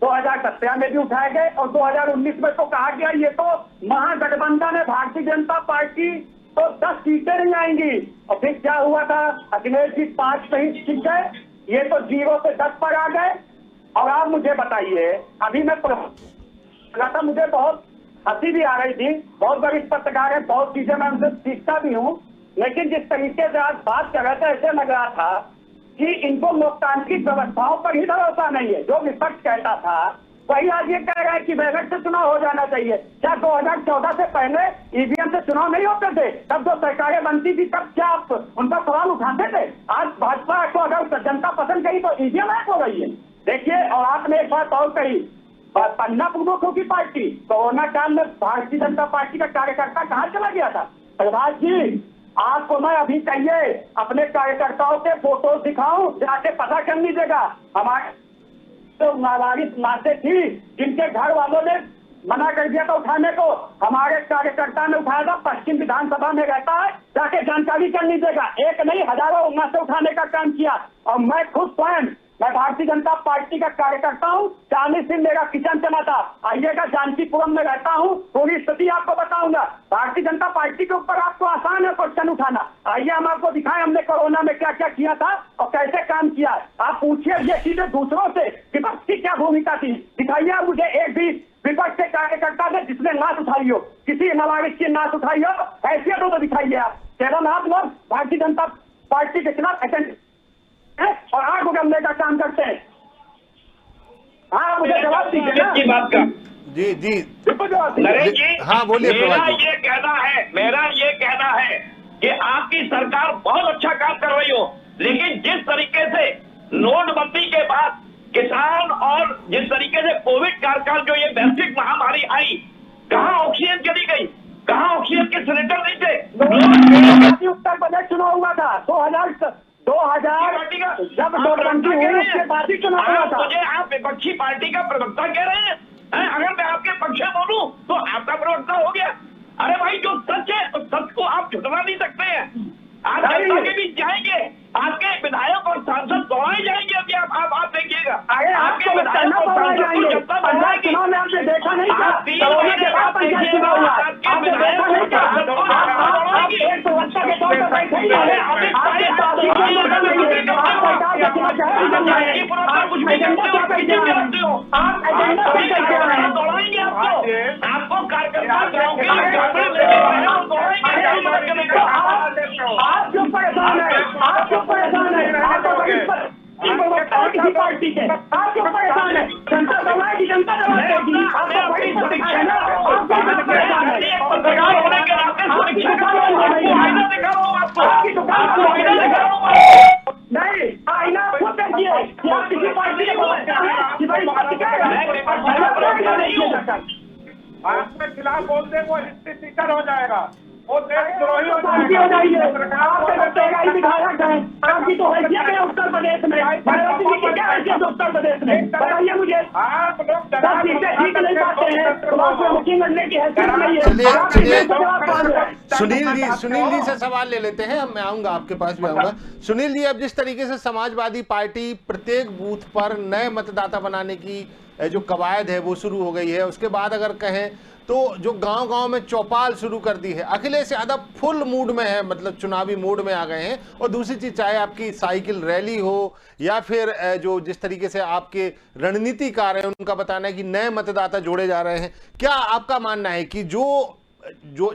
2017 में भी उठाए गए और 2019 में तो कहा गया ये तो महागठबंधन है भारतीय जनता पार्टी, तो 10 सीटें नहीं आएंगी। और फिर क्या हुआ था, अखिलेश जी 5 नहीं टिक गए, ये तो 0 से 10 पर आ गए। और आप मुझे बताइए, अभी मैं था, मुझे बहुत हंसी भी आ रही थी, बहुत बड़ी पत्रकार है, बहुत चीजें मैं उनसे सीखता भी हूँ, लेकिन जिस तरीके से आज बात कर रहे थे ऐसे लग रहा था कि इनको लोकतांत्रिक व्यवस्थाओं पर ही भरोसा नहीं है। जो विपक्ष कहता था वही आज ये कह रहा है कि बैलेट से चुनाव हो जाना चाहिए। क्या 2014 से पहले ईवीएम से चुनाव नहीं होते थे? तब जो सरकारें बनती थी तब क्या आप उनका सवाल उठाते थे? आज भाजपा को अगर जनता पसंद करी तो ईवीएम ऐप हो गई है। देखिए, और आपने एक बात और कही, पन्ना प्रमुखों की पार्टी, कोरोना काल में भारतीय जनता पार्टी का कार्यकर्ता कहाँ चला गया था? प्रभात जी, आपको मैं अभी कहिए अपने कार्यकर्ताओं के फोटो दिखाऊं, जाके पता कर लीजिएगा। हमारे तो नाबालिग नाते थी जिनके घर वालों ने मना कर दिया था उठाने को, हमारे कार्यकर्ता ने उठाया था, पश्चिम विधानसभा में रहता है, जाके जानकारी कर लीजिएगा। एक नहीं हजारों वहां से उठाने का काम किया। और मैं खुद स्वयं, मैं भारतीय जनता पार्टी का कार्यकर्ता हूँ, 40 दिन मेरा किचन चला था। आइएगा, जानकीपुरम में रहता हूँ, पूरी स्थिति आपको बताऊंगा। भारतीय जनता पार्टी के ऊपर आपको आसान है क्वेश्चन उठाना। आइए हम आपको दिखाएं हमने कोरोना में क्या क्या किया था और कैसे काम किया। आप पूछिए ये चीजें दूसरों से, विपक्ष की क्या भूमिका थी, दिखाइए आप मुझे एक भी विपक्ष के कार्यकर्ता ने जिसने नाश उठाई हो, किसी नाबालिग की नाश उठाई हो, हैसियत हो तो दिखाइए आप। केवल आप लोग भारतीय जनता पार्टी के खिलाफ और आग उगलने का काम करते हैं। हाँ, मुझे जवाब दीजिए ना की बात का। जी नरेंद्र जी, हाँ बोलिए मेरा प्रभात जी। ये कहना है कि आपकी सरकार बहुत अच्छा काम कर रही हो, लेकिन जिस तरीके से नोटबंदी के बाद किसान और जिस तरीके से कोविड काल जो ये वैश्विक महामारी आई, कहाँ ऑक्सीजन चली गई, कहाँ ऑक्सीजन के सिलेंडर नहीं थे। उत्तर प्रदेश चुनाव हुआ था 2000 जब नोटबंदी हुई उसके बाद ही चुनाव हुआ था। मुझे आप विपक्षी पार्टी का प्रवक्ता कह रहे हैं? अगर मैं आपके पक्ष में बोलूं तो आपका प्रवक्ता हो गया। अरे भाई, जो सच है उस सच को आप झुठला नहीं सकते हैं। आप जनता के बीच जाएंगे, आपके विधायक और सांसद दौड़ाए जाएंगे। अभी आप देखिएगा, आपके विधायक और सांसद को जनता दौड़ाएगी। चुनाव में आपने देखा नहीं था, आप 3 महीने बाद देखिएगा, आपके विधायक और सांसद को जनता दौड़ाएगी। आपको कार्यकर्ता आप क्यों परेशान है? आप क्यों परेशान है? किसी पार्टी के आप क्यों परेशान है? जनता दबाएगी, जनता दबाएगी। आपको बड़ी शिक्षा है ना, आपको परेशान है। नहीं, आईना खुद देखिए कि आप किसी पार्टी के आपके खिलाफ बोलते वो हिस्ट्री टीचर हो जाएगा, वो देशद्रोही हो पार्टी हो जाइए। आपके विधायक हैं, आपकी तो हैसियत है उत्तर प्रदेश में, मायावती जी की क्या हैसियत उत्तर प्रदेश में, बताइए मुझे। आप लोग सीटें जीत नहीं पाते हैं तो आपको मुख्य लड़ने की हैसियत नहीं है। चलिए सुनील जी से सवाल ले लेते हैं। मैं आऊंगा आपके पास भी आऊंगा। सुनील जी, अब जिस तरीके से समाजवादी पार्टी प्रत्येक बूथ पर नए मतदाता बनाने की जो कवायद है वो शुरू हो गई है, उसके बाद अगर कहें तो जो गांव-गांव में चौपाल शुरू कर दी है, अखिलेश यादव फुल मूड में है, मतलब चुनावी मूड में आ गए हैं। और दूसरी चीज, चाहे आपकी साइकिल रैली हो या फिर जो जिस तरीके से आपके रणनीतिकार हैं उनका बताना है कि नए मतदाता जोड़े जा रहे हैं, क्या आपका मानना है कि जो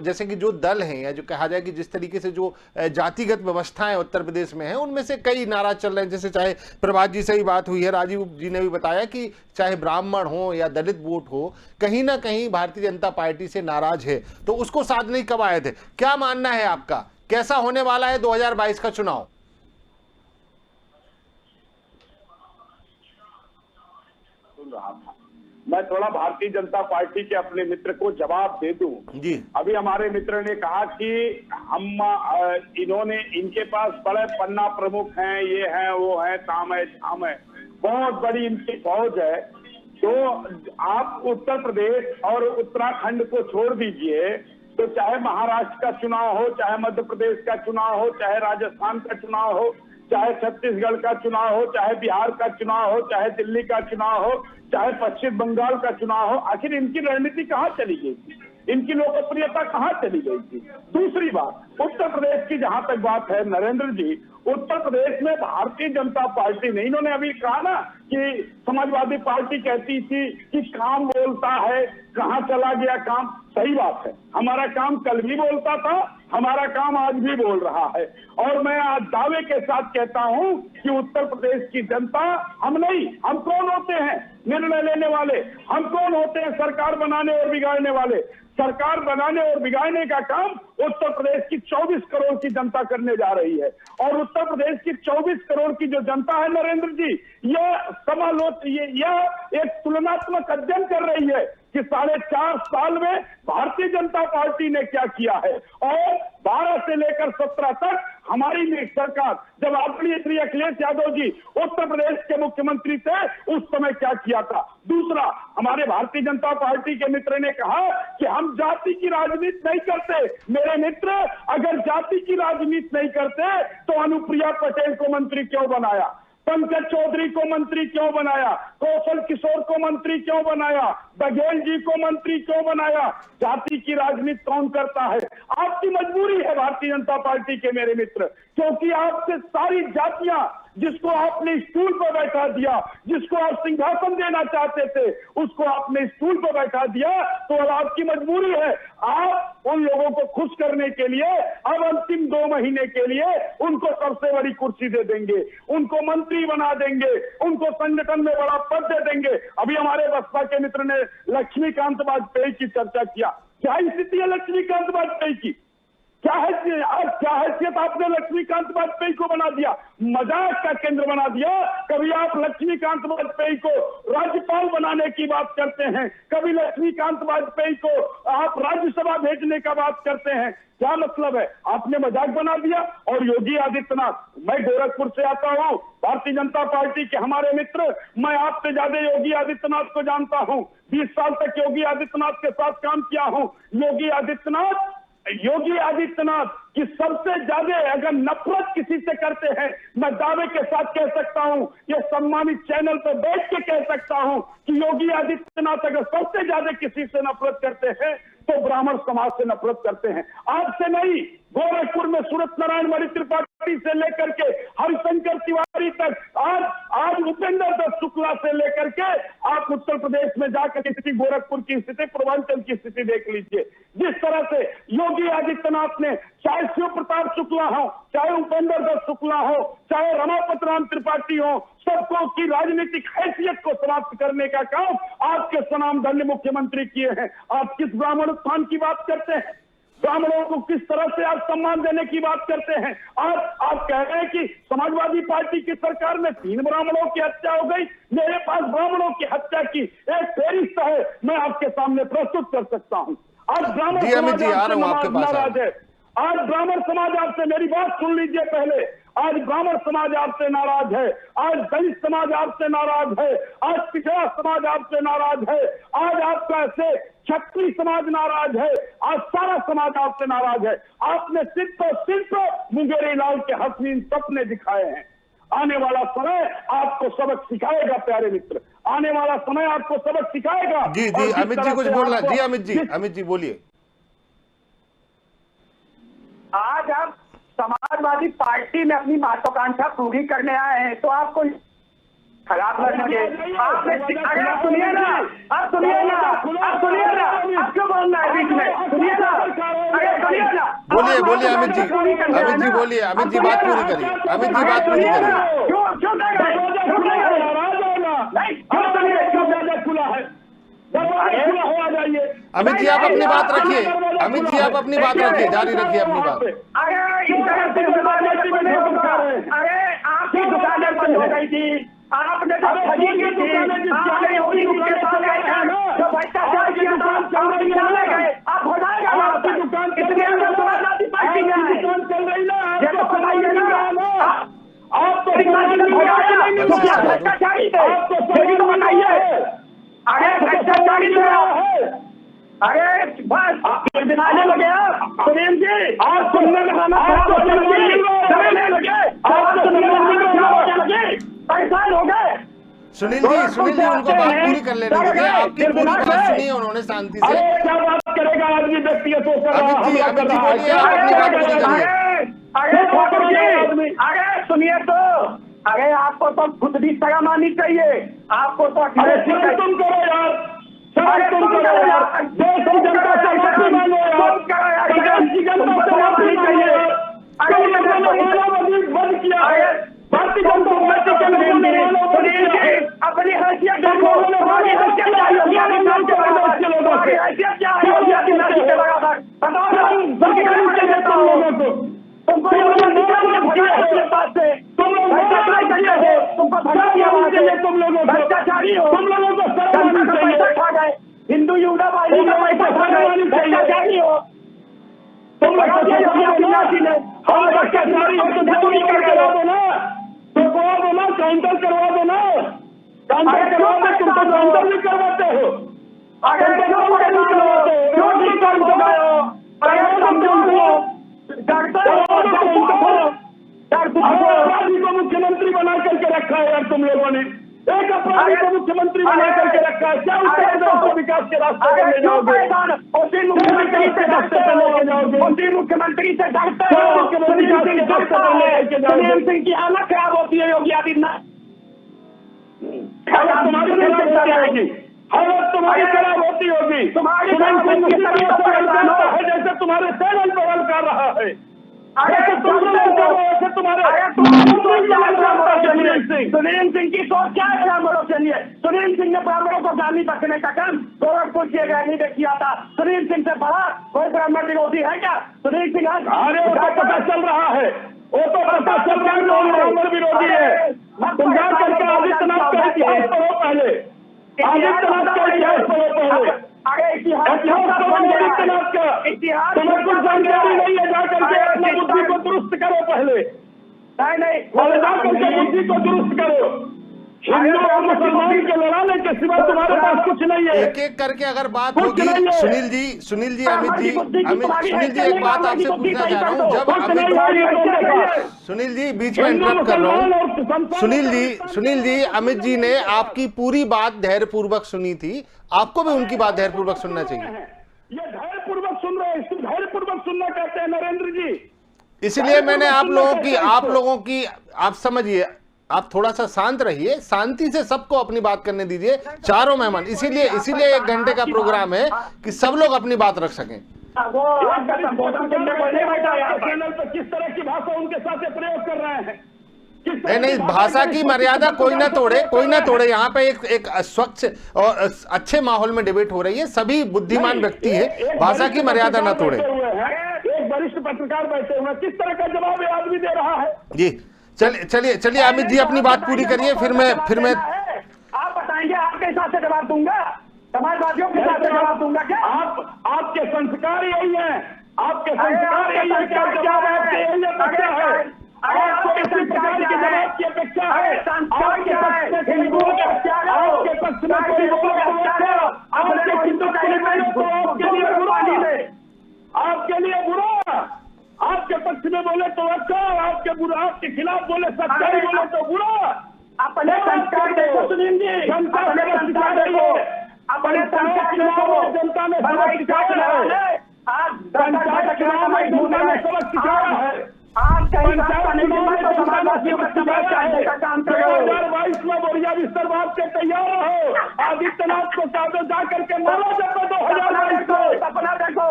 जैसे कि जो दल हैं या जो कहा जाए कि जिस तरीके से जो जातिगत व्यवस्थाएं उत्तर प्रदेश में हैं, उनमें से कई नाराज चल रहे हैं, जैसे चाहे प्रभात जी से ही बात हुई है, राजीव जी ने भी बताया कि चाहे ब्राह्मण हो या दलित वोट हो, कहीं ना कहीं भारतीय जनता पार्टी से नाराज है, तो उसको साधने की कवायद है। क्या मानना है आपका, कैसा होने वाला है 2022 का चुनाव? मैं थोड़ा भारतीय जनता पार्टी के अपने मित्र को जवाब दे दूं जी। अभी हमारे मित्र ने कहा कि इन्होंने, इनके पास बड़े पन्ना प्रमुख हैं, ये हैं, वो है, ताम है, झाम है, बहुत बड़ी इनकी फौज है। तो आप उत्तर प्रदेश और उत्तराखंड को छोड़ दीजिए, तो चाहे महाराष्ट्र का चुनाव हो, चाहे मध्य प्रदेश का चुनाव हो, चाहे राजस्थान का चुनाव हो, चाहे छत्तीसगढ़ का चुनाव हो, चाहे बिहार का चुनाव हो, चाहे दिल्ली का चुनाव हो, चाहे पश्चिम बंगाल का चुनाव हो, आखिर इनकी रणनीति कहां चली गई थी, इनकी लोकप्रियता कहां चली गई थी? दूसरी बात, उत्तर प्रदेश की जहां तक बात है नरेंद्र जी, उत्तर प्रदेश में भारतीय जनता पार्टी ने, इन्होंने अभी कहा ना कि समाजवादी पार्टी कहती थी कि काम बोलता है, कहां चला गया काम? सही बात है, हमारा काम कल भी बोलता था, हमारा काम आज भी बोल रहा है। और मैं आज दावे के साथ कहता हूं कि उत्तर प्रदेश की जनता, हम नहीं, हम कौन होते हैं निर्णय लेने वाले? हम कौन होते हैं सरकार बनाने और बिगाड़ने वाले? सरकार बनाने और बिगाड़ने का काम उत्तर प्रदेश की 24 करोड़ की जनता करने जा रही है। और उत्तर प्रदेश की 24 करोड़ की जो जनता है नरेंद्र जी, यह एक तुलनात्मक अध्ययन कर रही है कि 4.5 साल में भारतीय जनता पार्टी ने क्या किया है, और 12 से लेकर 17 तक हमारी सरकार, जब आदरणीय श्री अखिलेश यादव जी उत्तर प्रदेश के मुख्यमंत्री थे, उस समय क्या किया था। दूसरा, हमारे भारतीय जनता पार्टी के मित्र ने कहा कि हम जाति की राजनीति नहीं करते। मेरे मित्र, अगर जाति की राजनीति नहीं करते तो अनुप्रिया पटेल को मंत्री क्यों बनाया, पंकज चौधरी को मंत्री क्यों बनाया, कौशल किशोर को मंत्री क्यों बनाया, बघेल जी को मंत्री क्यों बनाया? जाति की राजनीति कौन करता है? आपकी मजबूरी है भारतीय जनता पार्टी के मेरे मित्र, क्योंकि आपसे सारी जातियां, जिसको आपने स्टूल पर बैठा दिया, जिसको आप सिंहासन देना चाहते थे, उसको आपने स्टूल पर बैठा दिया, तो अब आपकी मजबूरी है। आप उन लोगों को खुश करने के लिए अब अंतिम 2 महीने के लिए उनको सबसे बड़ी कुर्सी दे देंगे, उनको मंत्री बना देंगे, उनको संगठन में बड़ा पद दे देंगे। अभी हमारे बसपा के मित्र ने लक्ष्मीकांत वाजपेयी की चर्चा किया। क्या स्थिति है लक्ष्मीकांत वाजपेयी की? क्या हैसियत आपने लक्ष्मीकांत वाजपेयी को बना दिया, मजाक का केंद्र बना दिया। कभी आप लक्ष्मीकांत वाजपेयी को राज्यपाल बनाने की बात करते हैं, कभी लक्ष्मीकांत वाजपेयी को आप राज्यसभा भेजने का बात करते हैं। क्या मतलब है? आपने मजाक बना दिया। और योगी आदित्यनाथ, मैं गोरखपुर से आता हूं, भारतीय जनता पार्टी के हमारे मित्र, मैं आपसे ज्यादा योगी आदित्यनाथ को जानता हूं, 20 साल तक योगी आदित्यनाथ के साथ काम किया हूं। योगी आदित्यनाथ की सबसे ज्यादा अगर नफरत किसी से करते हैं, मैं दावे के साथ कह सकता हूं, ये सम्मानित चैनल पर बैठ के कह सकता हूं कि योगी आदित्यनाथ अगर सबसे ज्यादा किसी से नफरत करते हैं तो ब्राह्मण समाज से नफरत करते हैं। आपसे नहीं, गोरखपुर में सूरत नारायण मणि त्रिपाठी से लेकर के हरिशंकर तिवारी तक, आज उपेंद्र दत्त शुक्ला से लेकर के आप उत्तर प्रदेश में जाकर स्थिति, गोरखपुर की स्थिति, पूर्वांचल की स्थिति देख लीजिए। जिस तरह से योगी आदित्यनाथ ने, चाहे शिव प्रताप शुक्ला हो, चाहे उपेंद्र दत्त शुक्ला हो, चाहे रमापत राम त्रिपाठी हो, सबको की राजनीतिक हैसियत को समाप्त करने का काम आपके स्वनामधन्य मुख्यमंत्री किए हैं। आप किस ब्राह्मण उत्थान की बात करते हैं? ब्राह्मणों को किस तरह से आप सम्मान देने की बात करते हैं? आप कह रहे हैं कि समाजवादी पार्टी की सरकार में 3 ब्राह्मणों की हत्या हो गई। मेरे पास ब्राह्मणों की हत्या की एक फेरिस्त है, मैं आपके सामने प्रस्तुत कर सकता हूं। आज ब्राह्मण समाज आपसे नाराज है। आज ब्राह्मण समाज आपसे, मेरी बात सुन लीजिए पहले, आज ब्राह्मण समाज आपसे नाराज है, आज दलित समाज आपसे नाराज है, आज पिछड़ा समाज आपसे नाराज है, आज आपका ऐसे क्षत्रिय समाज नाराज है, आज सारा समाज आपसे नाराज है। आपने सिर्फ मुंगेरी लाल के हसीन सपने दिखाए हैं। आने वाला समय आपको सबक सिखाएगा प्यारे मित्र। आने वाला समय आपको सबक सिखाएगा। जी और जी जिस अमित जी तरह कुछ से बोलना, आपको- जी अमित जी बोलिए। आज आप समाजवादी पार्टी में अपनी महत्वाकांक्षा पूरी करने आए हैं तो आपको खराब न लगे। अरे आप सुनिए ना, आप सुनिए ना, आप सुनिए ना, आप क्यों बोलना है बीच में? सुनिए ना, अरे सुनिए ना। बोलिए बोलिए अमित जी बोलिए, अमित जी बात पूरी करिए, अमित जी बात पूरी करिए। क्यों खुला है, दरवाजा खुला हो, आ जाइए। अमित जी आप अपनी बात रखिए, अमित जी आप अपनी बात रखिए, जारी रखिए अपनी बात। अरे आपकी दुकानें बंद हो गई थी, आपने जो ठगी की थी, आपने योगी के साथ जो भ्रष्टाचार किया था, आप निकाले गए, आप हो जाएगा आपकी दुकान। इसलिए समाजवादी पार्टी में आए, ये तो बताइए ना। आप तो भ्रष्टाचारी थे, ये तो बताइए। अरे भ्रष्टाचारी थे, अरे बस दिलाने लगे आप सुनील जी, आज सुनने में खाना खराब होने लगे, परेशान हो गए। सुनील जी उनको बात पूरी कर लेने दीजिए, आपकी पूरी बात सुनी है उन्होंने शांति से। क्या बात करेगा आदमी व्यक्तिगत होकर? अमित जी बोलिए, आप अपनी बात पूरी करिए। अरे ठाकुर जी, अरे सुनिए तो, अरे आपको तो खुद भी शर्म आनी चाहिए, आपको तो अरे तुम करो यार, तुम करो यार, देश की जनता से माफी मांगो यार, देश की जनता से माफी चाहिए। अरे बंद किया है भारतीय जनता पार्टी के लोगों ने अपनी हैसियत देखो, हमारी हैसियत क्या है? हमारी हैसियत क्या है? बताओ ना, तुमको भ्रष्टाचारी हो, खा गए, हिंदू युवा वाहिनी का पैसा खा गए, भ्रष्टाचारी हो तुम। हम भ्रष्टाचारी हो तो करवा दो ना, काउंटर करवा दो ना, काउंटर करवा दो, तुम तो काउंटर भी करवाते हो। अपराधी को मुख्यमंत्री बना करके रखा है यार तुम लोगों ने, एक अपराधी को मुख्यमंत्री बना करके रखा है। क्या उत्तर प्रदेश को विकास के रास्ते पर ले जाओगे? उसी मुख्यमंत्री से डरते हो, मुख्यमंत्री से डरते हो, सुनील सिंह की हालत खराब होती है योगी आदित्यनाथ। हालत तुम्हारी खराब होगी, हालत तुम्हारी खराब होती होगी। तुम्हारी जैसे तुम्हारे चैनल पर कर रहा है, सुनील सिंह की सोच क्या है ब्राह्मणों के लिए? सुनील सिंह ने ब्राह्मणों को गाली बकने का काम गोरखपुर की गाली में किया था। सुनील सिंह से बड़ा कोई ब्राह्मण विरोधी है क्या? सुनील सिंह अरे वो तो पता चल रहा है, वो तो पता चल रहा है कौन ब्राह्मण विरोधी है। तुम जा करके आदित्यनाथ का इतिहास पढ़ो पहले, आदित्यनाथ का इतिहास पढ़ो पहले। अरे इतिहास तुम्हें कुछ जानकारी नहीं है, जा करके अपनी बुद्धि को दुरुस्त करो पहले। नहीं जा करके बुद्धि को दुरुस्त करो। हिंदू और मुसलमान के लड़ाने के सिवा तुम्हारे पास कुछ नहीं है। एक एक करके अगर बात होगी, सुनील जी अमित जी एक बात आपसे पूछना चाह रहा हूँ। जब सुनील जी बीच में इंटरप्ट कर रहा हूँ, सुनील जी अमित जी ने आपकी पूरी बात धैर्यपूर्वक सुनी थी, आपको भी उनकी बात धैर्यपूर्वक सुनना चाहिए। ये धैर्यपूर्वक सुन रहे हैं, इसको धैर्यपूर्वक सुनना कहते हैं नरेंद्र जी। इसलिए मैंने आप लोगों की आप समझिए, आप थोड़ा सा शांत रहिए, शांति से सबको अपनी बात करने दीजिए, चारों मेहमान। इसीलिए 1 घंटे का प्रोग्राम है कि सब लोग अपनी बात रख सकें। चैनल पर किस तरह की भाषा उनके साथ प्रयोग कर रहे हैं? नहीं, भाषा की मर्यादा कोई ना तोड़े। यहाँ पे एक स्वच्छ और अच्छे माहौल में डिबेट हो रही है, सभी बुद्धिमान व्यक्ति हैं, भाषा की मर्यादा ना तोड़े। एक वरिष्ठ पत्रकार बैठे हुए, किस तरह का जवाब आदमी दे रहा है? जी चलिए अमित जी अपनी बात पूरी करिए, फिर मैं आप बताएंगे, आपके हिसाब से जवाब दूंगा, समाजवादियों के हिसाब से जवाब दूंगा क्या? आपके संस्कार यही है, आपके संस्कार यही है, क्या जवाब आपके यही अपेक्षा है? आपको किसी प्रकार के जवाब की अपेक्षा है? आपके पक्ष में कोई बोलेगा, आपके पक्ष में कोई बोलेगा, आपके हिंदू तो आपके लिए बुरा, आपके लिए बुरा, आपके पक्ष में बोले तो अच्छा, आपके खिलाफ बोले सच्चाई बोले तो बुरा। अपने संस्कार देखो सुनील जी, अपने संस्कार देखो, अपने संस्कार देखो, जनता में सबक सिखाया है। आज पंचायत चुनाव में जनता ने सबक सिखाया है। आज कहीं रास्ता नहीं मिला तो समाजवादियों को सिखाया का काम करो। 2022 में बोरिया बिस्तर बांध के तैयार रहो। आदित्यनाथ को सामने जा करके माला जपो 2022 को। सपना देखो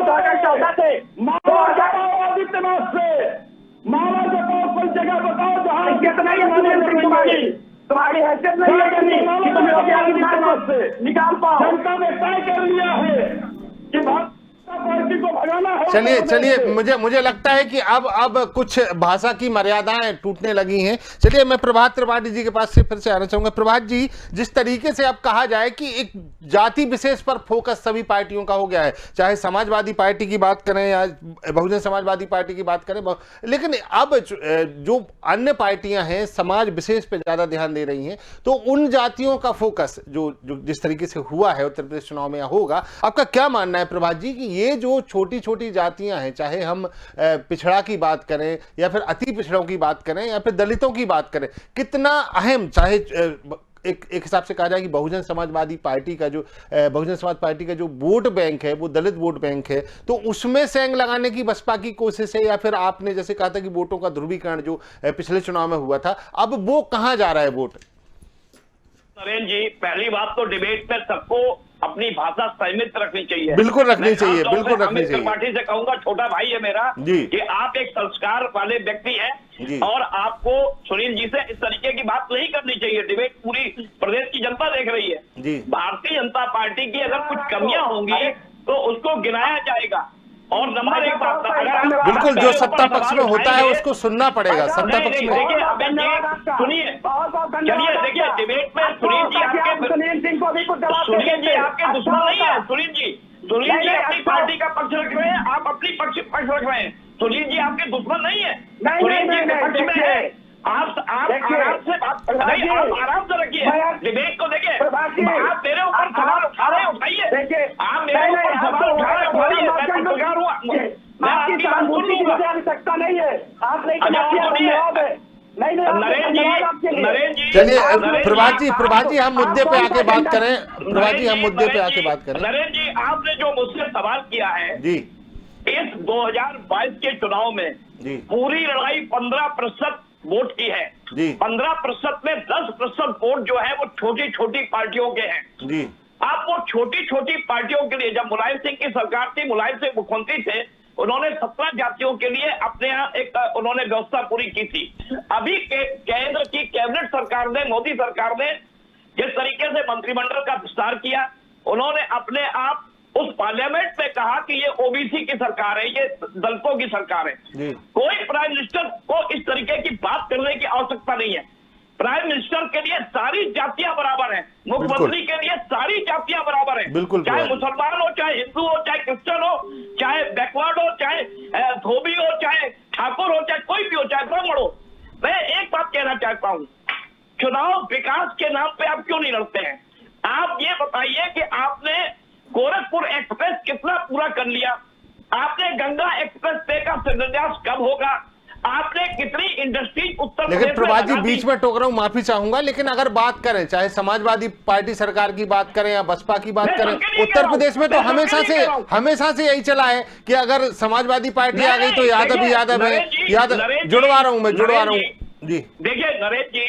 2014 से आदित्यनाथ से माला जपो, कोई जगह बताओ जहाँ कितना तुम्हारी हैसियत नहीं है, निकाल पाओ। जनता ने तय कर लिया है कि भाजपा पार्टी को भगाना है। चलिए मुझे लगता है कि अब कुछ भाषा की मर्यादाएं टूटने लगी हैं। चलिए मैं प्रभात त्रिपाठी जी के पास से फिर से आना चाहूंगा। प्रभात जी, जिस तरीके से अब कहा जाए कि एक जाति विशेष पर फोकस सभी पार्टियों का हो गया है, चाहे समाजवादी पार्टी की बात करें या बहुजन समाजवादी पार्टी की बात करें, लेकिन अब जो अन्य पार्टियां हैं समाज विशेष पे ज्यादा ध्यान दे रही हैं, तो उन जातियों का फोकस जो जिस तरीके से हुआ है उत्तर प्रदेश चुनाव में होगा, आपका क्या मानना है प्रभात जी कि ये जो छोटी छोटी जातियां हैं, चाहे हम पिछड़ा की बात करें या फिर अति पिछड़ों की बात करें या फिर दलितों की बात करें, कितना अहम, चाहे एक हिसाब से कहा जाए कि बहुजन समाजवादी पार्टी का जो वोट बैंक है वो दलित वोट बैंक है, तो उसमें सेंग लगाने की बसपा की कोशिश है, या फिर आपने जैसे कहा था कि वोटों का ध्रुवीकरण जो पिछले चुनाव में हुआ था, अब वो कहां जा रहा है वोट? नरेंद्र जी, पहली बात तो डिबेट में सबको अपनी भाषा संयमित रखनी चाहिए। बिल्कुल रखनी चाहिए, बिल्कुल रखनी चाहिए। पार्टी से कहूंगा, छोटा भाई है मेरा जी, कि आप एक संस्कार वाले व्यक्ति हैं और आपको सुनील जी से इस तरीके की बात नहीं करनी चाहिए। डिबेट पूरी प्रदेश की जनता देख रही है जी। भारतीय जनता पार्टी की अगर कुछ कमियां होंगी तो उसको गिनाया जाएगा। और नंबर एक बात, अगर बिल्कुल जो सत्ता पक्ष में होता है उसको सुनना पड़ेगा। सत्ता पक्ष में सुनिए, चलिए देखिए, डिबेट में सुनील जी आपके दुश्मन नहीं है। सुनील जी अपनी पार्टी का पक्ष रख रहे हैं, आप अपनी पक्ष रख रहे हैं। सुनील जी आपके दुश्मन नहीं है, सुनील जी के पक्ष में है। आप आराम से रखिए, डिबेट को देखिए। आप मेरे ऊपर सवाल उठा रहे हैं, उठाइए। आप मेरे ऊपर सवाल उठा रहे हैं, उठाइए। मैं पत्रकार हूँ, मैं आपकी बात सुन लूंगा। आवश्यकता नहीं है, आप नहीं नरेंद्र जी, चलिए प्रभात जी हम मुद्दे पे आके बात करें। प्रभात जी हम मुद्दे पे आके बात करें। नरेंद्र जी, आपने जो मुझसे सवाल किया है जी, इस 2022 के चुनाव में जी पूरी लड़ाई 15% वोट की है जी। 15% में 10% वोट जो है वो छोटी छोटी पार्टियों के हैं जी। आप वो छोटी छोटी पार्टियों के लिए, जब मुलायम सिंह की सरकार थी, मुलायम सिंह मुख्यमंत्री थे, उन्होंने 17 जातियों के लिए अपने यहाँ एक उन्होंने व्यवस्था पूरी की थी। अभी केंद्र की कैबिनेट सरकार ने, मोदी सरकार ने जिस तरीके से मंत्रिमंडल का विस्तार किया, उन्होंने अपने आप उस पार्लियामेंट में कहा कि ये ओबीसी की सरकार है, ये दलितों की सरकार है। कोई प्राइम मिनिस्टर को इस तरीके की बात करने की आवश्यकता नहीं है। प्राइम मिनिस्टर के लिए सारी जातियां बराबर हैं, मुख्यमंत्री के लिए सारी जातियां बराबर हैं, चाहे मुसलमान हो, चाहे हिंदू हो, चाहे क्रिश्चियन हो, चाहे बैकवर्ड हो, चाहे धोबी हो, चाहे ठाकुर हो, चाहे कोई भी हो, चाहे ब्राह्मण हो। मैं एक बात कहना चाहता हूं, चुनाव विकास के नाम पे आप क्यों नहीं लड़ते हैं? आप ये बताइए कि आपने गोरखपुर एक्सप्रेस कितना पूरा कर लिया? आपने गंगा एक्सप्रेस वे का शिलान्यास कब होगा? आपने कितनी इंडस्ट्रीज उत्तर प्रदेश में? लेकिन प्रभात जी बीच में टोक रहा हूं, माफी चाहूंगा, लेकिन अगर बात करें, चाहे समाजवादी पार्टी सरकार की बात करें या बसपा की बात करें, उत्तर प्रदेश में तो हमेशा से यही चला है कि अगर समाजवादी पार्टी आ गई तो यादव ही यादव है। यादव जुड़वा रहा हूं जी। देखिए नरेंद्र जी,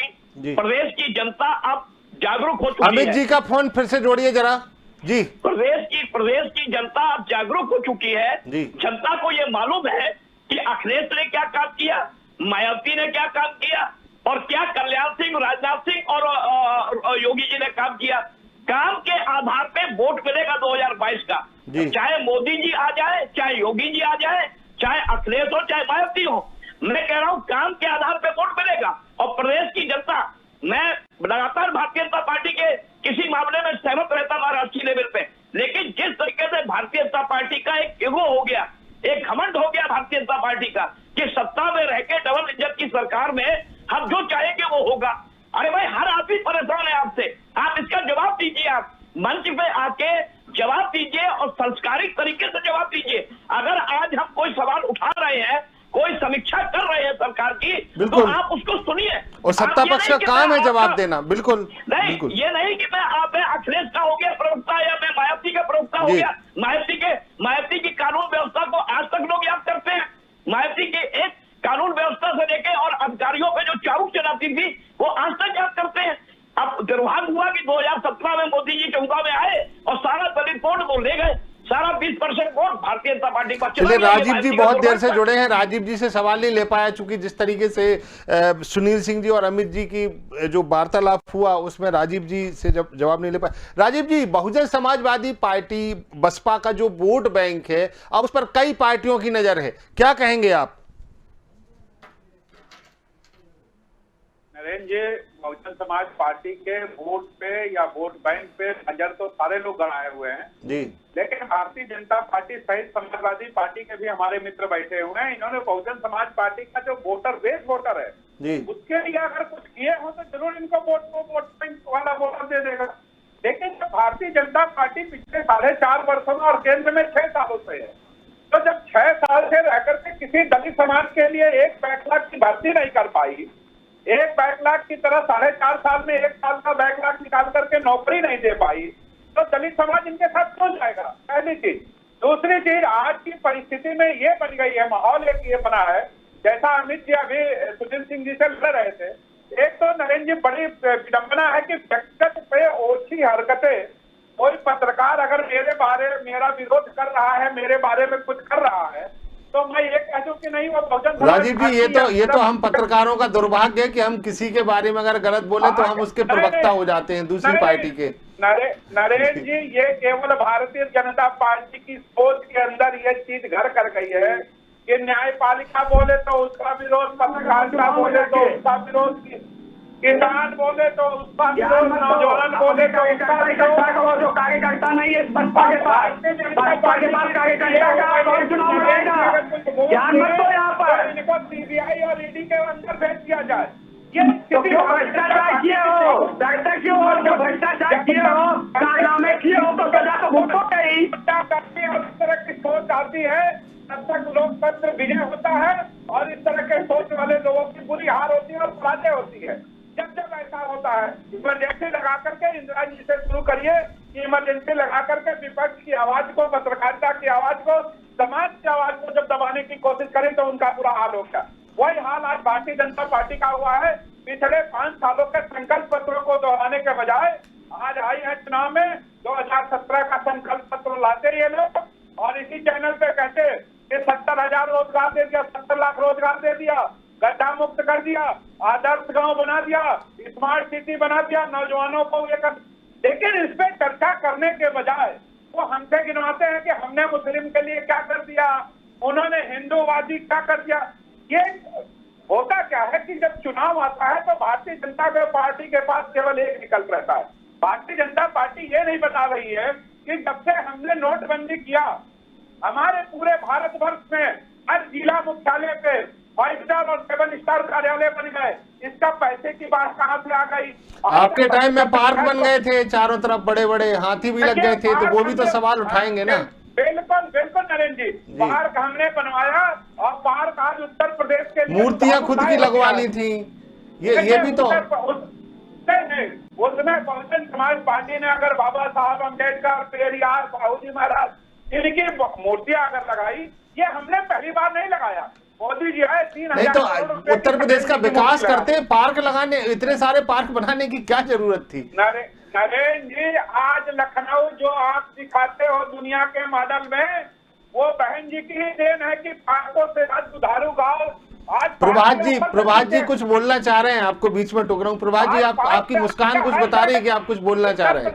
प्रदेश की जनता अब जागरूक हो चुकी है। अमित जी का फोन फिर से जोड़िए जरा जी। प्रदेश की जनता अब जागरूक हो चुकी है। जनता को ये मालूम है कि अखिलेश ने क्या काम किया, मायावती ने क्या काम किया और क्या कल्याण सिंह, राजनाथ सिंह और योगी जी ने काम किया। काम के आधार पे वोट मिलेगा 2022 का, चाहे मोदी जी आ जाए, चाहे योगी जी आ जाए, चाहे अखिलेश हो, चाहे मायावती हो। मैं कह रहा हूं काम के आधार पे वोट मिलेगा। और प्रदेश की जनता, मैं लगातार भारतीय जनता पार्टी के किसी मामले में सहमत रहता था राष्ट्रीय लेवल पे, लेकिन जिस तरीके से भारतीय जनता पार्टी का एक ईगो हो गया, एक घमंड हो गया भारतीय जनता पार्टी का कि सत्ता में रह के डबल इंजन की सरकार में हम जो चाहेंगे वो होगा। अरे भाई, हर आदमी परेशान है आपसे, आप इसका जवाब दीजिए। आप मंच पे आके जवाब दीजिए और संस्कारिक तरीके से जवाब दीजिए। अगर आज हम कोई सवाल उठा रहे हैं, कोई समीक्षा कर रहे हैं सरकार की, तो आप उसको सुनिए। और सत्ता पक्ष का काम है जवाब देना। बिल्कुल नहीं, बिल्कुल। ये नहीं कि मैं अखिलेश का हो गया प्रवक्ता या मैं मायावती का प्रवक्ता हो गया। मायावती की कानून व्यवस्था को आज तक लोग याद करते हैं। मायावती की एक कानून व्यवस्था से लेके और अधिकारियों पे जो चाबुक चलाती थी वो आज तक याद करते हैं। अब दुर्भाग्य हुआ कि 2017 में मोदी जी चौका में आए और सारा दलित वोट वो ले गए, सारा 20% वोट भारतीय जनता पार्टी का। चलिए, राजीव जी बहुत देर से जुड़े हैं, राजीव जी से सवाल नहीं ले पाया चूंकि जिस तरीके से सुनील सिंह जी और अमित जी की जो वार्तालाप हुआ उसमें राजीव जी से जवाब नहीं ले पाए। राजीव जी, बहुजन समाजवादी पार्टी बसपा का जो वोट बैंक है अब उस पर कई पार्टियों की नजर है, क्या कहेंगे आप? नरेंद्र जी, बहुजन समाज पार्टी के वोट पे या वोट बैंक पे नजर तो सारे लोग गड़ाए हुए हैं जी, लेकिन भारतीय जनता पार्टी सहित समाजवादी पार्टी के भी हमारे मित्र बैठे हुए हैं। इन्होंने बहुजन समाज पार्टी का जो वोटर है जी, उसके लिए अगर कुछ किए हो तो जरूर इनको वोट बैंक वाला वोटर दे देगा। लेकिन जब भारतीय जनता पार्टी पिछले 4.5 वर्षों में और केंद्र में 6 सालों से है, तो जब 6 साल से रहकर के किसी दलित समाज के लिए एक बैकलॉग की भर्ती नहीं कर पाई, एक बैकलॉग की तरह 4.5 साल में 1 साल का बैकलॉग निकाल करके नौकरी नहीं दे पाई, तो दलित समाज इनके साथ क्यों जाएगा? पहली चीज। दूसरी चीज, आज की परिस्थिति में ये बन गई है, माहौल एक ये बना है, जैसा अमित जी अभी सुनील सिंह जी से लड़ रहे थे। एक तो नरेंद्र जी बड़ी विडंबना है कि व्यक्तिगत पे ओछी हरकतें, कोई पत्रकार अगर मेरा विरोध कर रहा है, मेरे बारे में कुछ कर रहा है, तो मैं ये कह दूं कि नहीं वो बहुजन। राजीव जी, ये तो हम पत्रकारों का दुर्भाग्य है कि हम किसी के बारे में अगर गलत बोले तो हम उसके प्रवक्ता हो जाते हैं दूसरी पार्टी के। नरेंद्र जी, ये केवल भारतीय जनता पार्टी की सोच के अंदर ये चीज घर कर गई है कि न्यायपालिका बोले तो उसका विरोध, पत्रकारिता बोले तो उसका विरोध, किसान बोले तो उसका विरोध, नौजवान बोले तो उसका विरोध। जो कार्यकर्ता नहीं है बसपा के पास कार्यकर्ता चुनाव लड़ेगा, ध्यान मत दो यहाँ पर। इनको सीबीआई और ईडी के अंदर भेज दिया जाए। ये क्यों भ्रष्टाचार किए हो, क्यों हो, जो भ्रष्टाचार किए हो, कारनामे किए हो तो सजा तो भुगतोगे ही। इस तरह की सोच आती है तब तक लोकतंत्र विजय होता है और इस तरह के सोच वाले लोगों की बुरी हार होती है और पराजय होती है। जब जब ऐसा होता है, इमरजेंसी लगा करके इंदिरा जी से शुरू करिए कि इमरजेंसी लगा करके विपक्ष की आवाज को, पत्रकारिता की आवाज को, समाज की आवाज को जब दबाने की कोशिश करें तो उनका बुरा हाल हो गया। वही हाल आज भारतीय जनता पार्टी का हुआ है। पिछले 5 सालों के संकल्प पत्रों को दोहराने के बजाय आज आई है चुनाव में 2017 का संकल्प पत्र लाते ये लोग और इसी चैनल पे कहते कि 70,000 रोजगार दे दिया, 70 लाख रोजगार दे दिया, गड्ढा मुक्त कर दिया, आदर्श गांव बना दिया, स्मार्ट सिटी बना दिया, नौजवानों को ये कर। लेकिन इस पे चर्चा करने के बजाय वो हमसे गिनवाते हैं कि हमने मुस्लिम के लिए क्या कर दिया, उन्होंने हिंदूवादी क्या कर दिया। ये होता क्या है कि जब चुनाव आता है तो भारतीय जनता पार्टी के पास केवल एक विकल्प रहता है। भारतीय जनता पार्टी ये नहीं बता रही है कि जब से हमने नोटबंदी किया, हमारे पूरे भारतवर्ष में हर जिला मुख्यालय पे 5 स्टार और 7 स्टार कार्यालय बन गए। इसका पैसे की बात कहां से आ गई? आपके टाइम में पार्क बन गए थे चारों तरफ, बड़े बड़े हाथी भी लग गए थे, तो वो भी तो सवाल उठाएंगे ना। बिल्कुल बिल्कुल नरेंद्र जी, पार्क हमने बनवाया और पार्क आज उत्तर प्रदेश के मूर्तियां खुद की लगवा ली थी, ये भी तो उसमें बहुजन समाज पार्टी ने अगर बाबा साहब अम्बेडकर, पेरियार, साहूजी महाराज इनकी मूर्तियां अगर लगाई, ये हमने पहली बार नहीं लगाया। मोदी जी आए 3,000 नहीं तो उत्तर प्रदेश का विकास करते पार्क लगाने, इतने सारे पार्क बनाने की क्या जरूरत थी? नरेंद्र जी, आज लखनऊ जो आप दिखाते हो दुनिया के मॉडल में, वो बहन जी की ही देन है कि पार्कों से आज दुधारू गांव। आज प्रभात जी कुछ बोलना चाह रहे हैं, आपको बीच में टोक रहा हूँ। प्रभात जी, आपकी मुस्कान कुछ बता रही है कि आप कुछ बोलना चाह रहे हैं।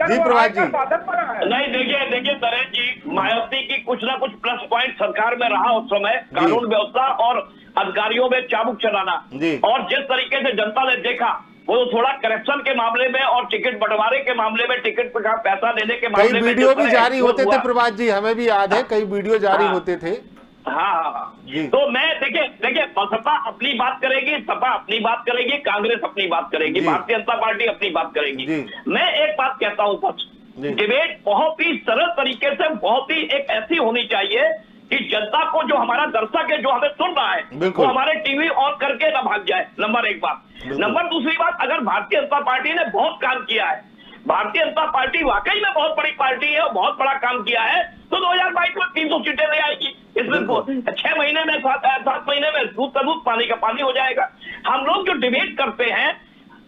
जी प्रभात जी। नहीं, देखिए नरेंद्र जी, मायावती की कुछ ना कुछ प्लस पॉइंट सरकार में रहा उस समय, कानून व्यवस्था और अधिकारियों में चाबुक चलाना, और जिस तरीके से जनता ने देखा वो थोड़ा करप्शन के मामले में और टिकट बंटवारे के मामले में, टिकट का पैसा देने के मामले में कई वीडियो भी जारी होते थे प्रभात जी, हमें भी याद है कई वीडियो जारी होते थे। हाँ। तो मैं देखिए बसपा अपनी बात करेगी, सपा अपनी बात करेगी, कांग्रेस अपनी बात करेगी, भारतीय जनता पार्टी अपनी बात करेगी। मैं एक बात कहता हूँ, डिबेट बहुत ही सरल तरीके से, बहुत ही एक ऐसी होनी चाहिए कि जनता को, जो हमारा दर्शक है, जो हमें सुन रहा है, वो हमारे टीवी ऑन करके ना भाग जाए। नंबर एक बात। नंबर दूसरी बात, अगर भारतीय जनता पार्टी ने बहुत काम किया है, भारतीय जनता पार्टी वाकई में बहुत बड़ी पार्टी है और बहुत बड़ा काम किया है, तो 2022 में 300 सीटें ले आएगी। इसमें 6 महीने में 7 महीने में दूध का दूध पानी का पानी हो जाएगा। हम लोग जो डिबेट करते हैं,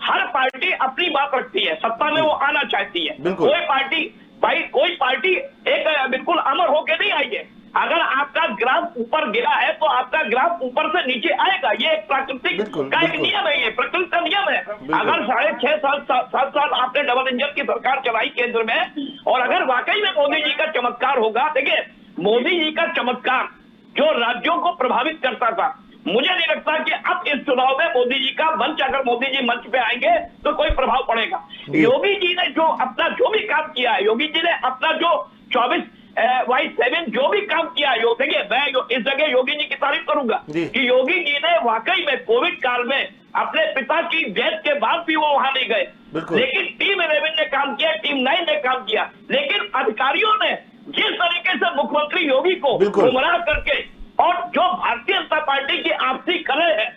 हर पार्टी अपनी बात रखती है, सत्ता में वो आना चाहती है। कोई पार्टी एक बिल्कुल अमर होके नहीं आई है। अगर आपका ग्राफ ऊपर गिरा है तो आपका ग्राफ ऊपर से नीचे आएगा। ये एक प्राकृतिक का एक नियम है, ये प्रकृति का नियम है। अगर 6.5 साल आपने डबल इंजन की सरकार चलाई केंद्र में, और अगर वाकई में मोदी जी का चमत्कार होगा, देखिए मोदी जी का चमत्कार जो राज्यों को प्रभावित करता था, मुझे नहीं लगता कि अब इस चुनाव में मोदी जी का मंच, अगर मोदी जी मंच पे आएंगे तो कोई प्रभाव पड़ेगा। योगी जी ने जो भी काम किया है, योगी जी ने अपना जो 24/7 जो भी काम किया है, देखिए मैं इस जगह योगी जी की तारीफ करूंगा कि योगी जी ने वाकई में कोविड काल में अपने पिता की डेथ के बाद भी वो वहां नहीं गए, लेकिन टीम 11 ने काम किया, टीम 9 ने काम किया। लेकिन अधिकारियों ने जिस तरीके से मुख्यमंत्री योगी को गुमराह करके, और जो भारतीय जनता पार्टी की आपसी कलह है,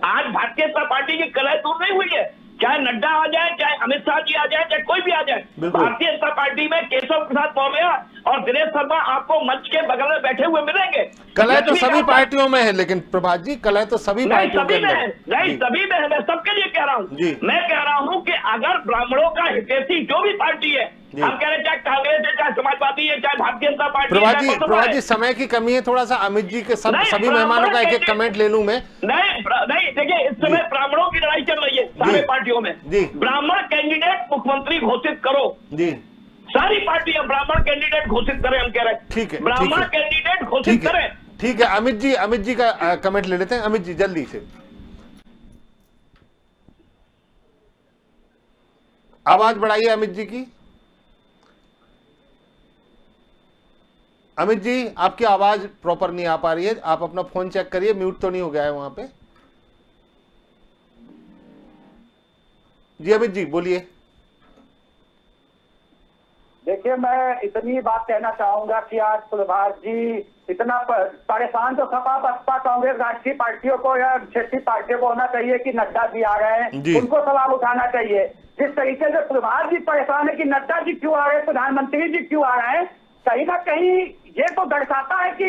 आज भारतीय जनता पार्टी की कलह दूर नहीं हुई है। चाहे नड्डा आ जाए, चाहे अमित शाह जी आ जाए, चाहे कोई भी आ जाए, भारतीय जनता पार्टी में केशव प्रसाद मौर्य और दिनेश शर्मा आपको मंच के बगल में बैठे हुए मिलेंगे। कलह तो सभी पार्टियों में है, लेकिन प्रभात जी कलह तो सभी पार्टियों में है। नहीं, सभी में है। मैं सबके लिए कह रहा हूँ, मैं कह रहा हूँ कि अगर ब्राह्मणों का हितैषी जो भी पार्टी है, हम कह रहे हैं चाहे कांग्रेस है, चाहे समाजवादी है, चाहे भारतीय जनता पार्टी है। प्रभात जी समय की कमी है, थोड़ा सा अमित जी के सभी मेहमानों का एक कमेंट ले लूं मैं। नहीं, देखिए इस समय ब्राह्मणों की लड़ाई चल रही है सारे पार्टियों में। ब्राह्मण कैंडिडेट मुख्यमंत्री घोषित करो, सारी पार्टियां ब्राह्मण कैंडिडेट घोषित करें, हम कह रहे हैं। ठीक है, ब्राह्मण कैंडिडेट घोषित करें। ठीक है, अमित जी का कमेंट ले लेते हैं। अमित जी जल्दी से आवाज बढ़ाइए अमित जी की। अमित जी आपकी आवाज प्रॉपर नहीं आ पा रही है, आप अपना फोन चेक करिए, म्यूट तो नहीं हो गया है वहां पे। जी अमित जी बोलिए। देखिए, मैं इतनी बात कहना चाहूंगा कि आज प्रभात जी इतना परेशान तो सपा बसपा कांग्रेस राष्ट्रीय पार्टियों को या क्षेत्रीय पार्टियों को होना चाहिए कि नड्डा जी आ गए हैं, उनको सवाल उठाना चाहिए। जिस तरीके से प्रभात जी परेशान है कि नड्डा जी क्यों आ रहे, प्रधानमंत्री जी क्यों आ रहे हैं, कहीं ना कहीं ये तो दर्शाता है कि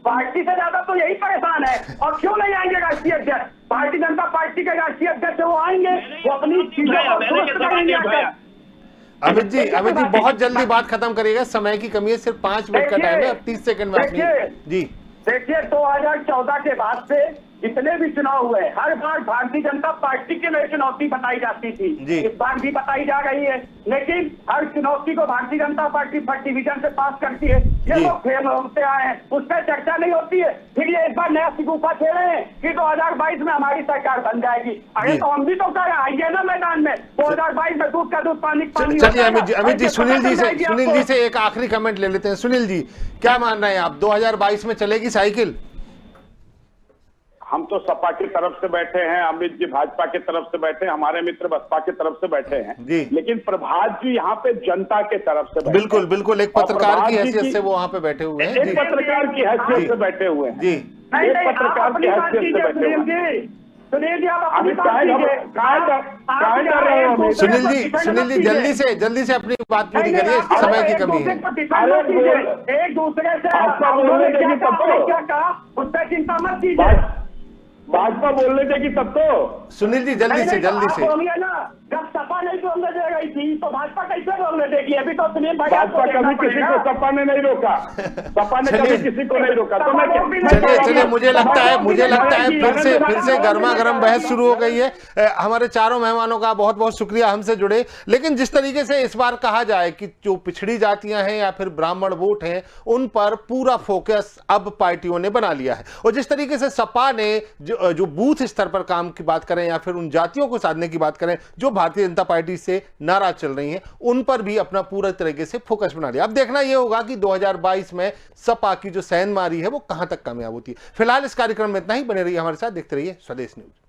पार्टी से ज्यादा तो यही परेशान है। और क्यों नहीं आएंगे राष्ट्रीय अध्यक्ष? भारतीय जनता पार्टी के राष्ट्रीय अध्यक्ष वो आएंगे, वो अपनी चीजों को दुरुस्त करेंगे। अमित जी बहुत जल्दी बात खत्म करिएगा, समय की कमी है, सिर्फ 5 मिनट का टाइम है, अब 30 सेकंड में अपनी। जी देखिए, 2014 के बाद से जितने भी चुनाव हुए, हर बार भारतीय जनता पार्टी के लिए चुनौती बताई जाती थी, इस बार भी बताई जा रही है, लेकिन हर चुनौती को Bharatiya Janata party first division से पास करती है। ये लोग फेल होते आए हैं, उस पर चर्चा नहीं होती है। फिर ये इस बार नया सिगुफा खेले हैं कि 2022 में हमारी सरकार बन जाएगी। अरे तो हम भी तो कह आइए ना मैदान में, 2022 में दूध का दूध पानी पानी। चलिए अमित जी सुनील जी से एक आखिरी कमेंट ले लेते हैं। सुनील जी क्या मान रहे हैं आप, 2022 में चलेगी साइकिल? हम तो सपा की तरफ से बैठे हैं, अमित जी भाजपा की तरफ से बैठे हैं, हमारे मित्र बसपा की तरफ से बैठे हैं जी। लेकिन प्रभात जी यहाँ पे जनता के तरफ से बैठे बिल्कुल बिल्कुल, एक पत्रकार की हैसियत से वो वहाँ पे बैठे हुए हैं। एक पत्रकार की हैसियत से बैठे हुए हैं जी। एक पत्रकार की हैसियत से बैठे हुए हैं। सुनील जी, आप अपनी कर रहे हो? सुनील जी जल्दी से अपनी बात पूरी करिए, समय की कमी है। एक दूसरे से क्या कहा उस पर चिंता मत कीजिए। भाजपा बोलने देगी तब तो। सुनील जी जल्दी से ना, जब सपा नहीं बोलने दे रही थी तो भाजपा कैसे बोलने देगी? अभी तो सुनील भाई भाजपा कभी किसी को सपा ने नहीं रोका, सपा ने कभी किसी को नहीं रोका। तो चलिए मुझे लगता है फिर से गर्मा गर्म बहस शुरू हो गई है। हमारे चारों मेहमानों का बहुत बहुत शुक्रिया हमसे जुड़े। लेकिन जिस तरीके से इस बार कहा जाए कि जो पिछड़ी जातियां हैं या फिर ब्राह्मण वोट हैं, उन पर पूरा फोकस अब पार्टियों ने बना लिया है। और जिस तरीके से सपा ने जो बूथ स्तर पर काम की बात करें या फिर उन जातियों को साधने की बात करें जो भारतीय जनता पार्टी से नाराज चल रही हैं, उन पर भी अपना पूरा तरीके से फोकस बना लिया। अब देखना यह होगा कि 2022 में सपा की जो सेंधमारी है वो कहां तक कामयाब होती है। फिलहाल इस कार्यक्रम में इतना ही, बने रहिए हमारे साथ, देखते रहिए स्वदेश न्यूज।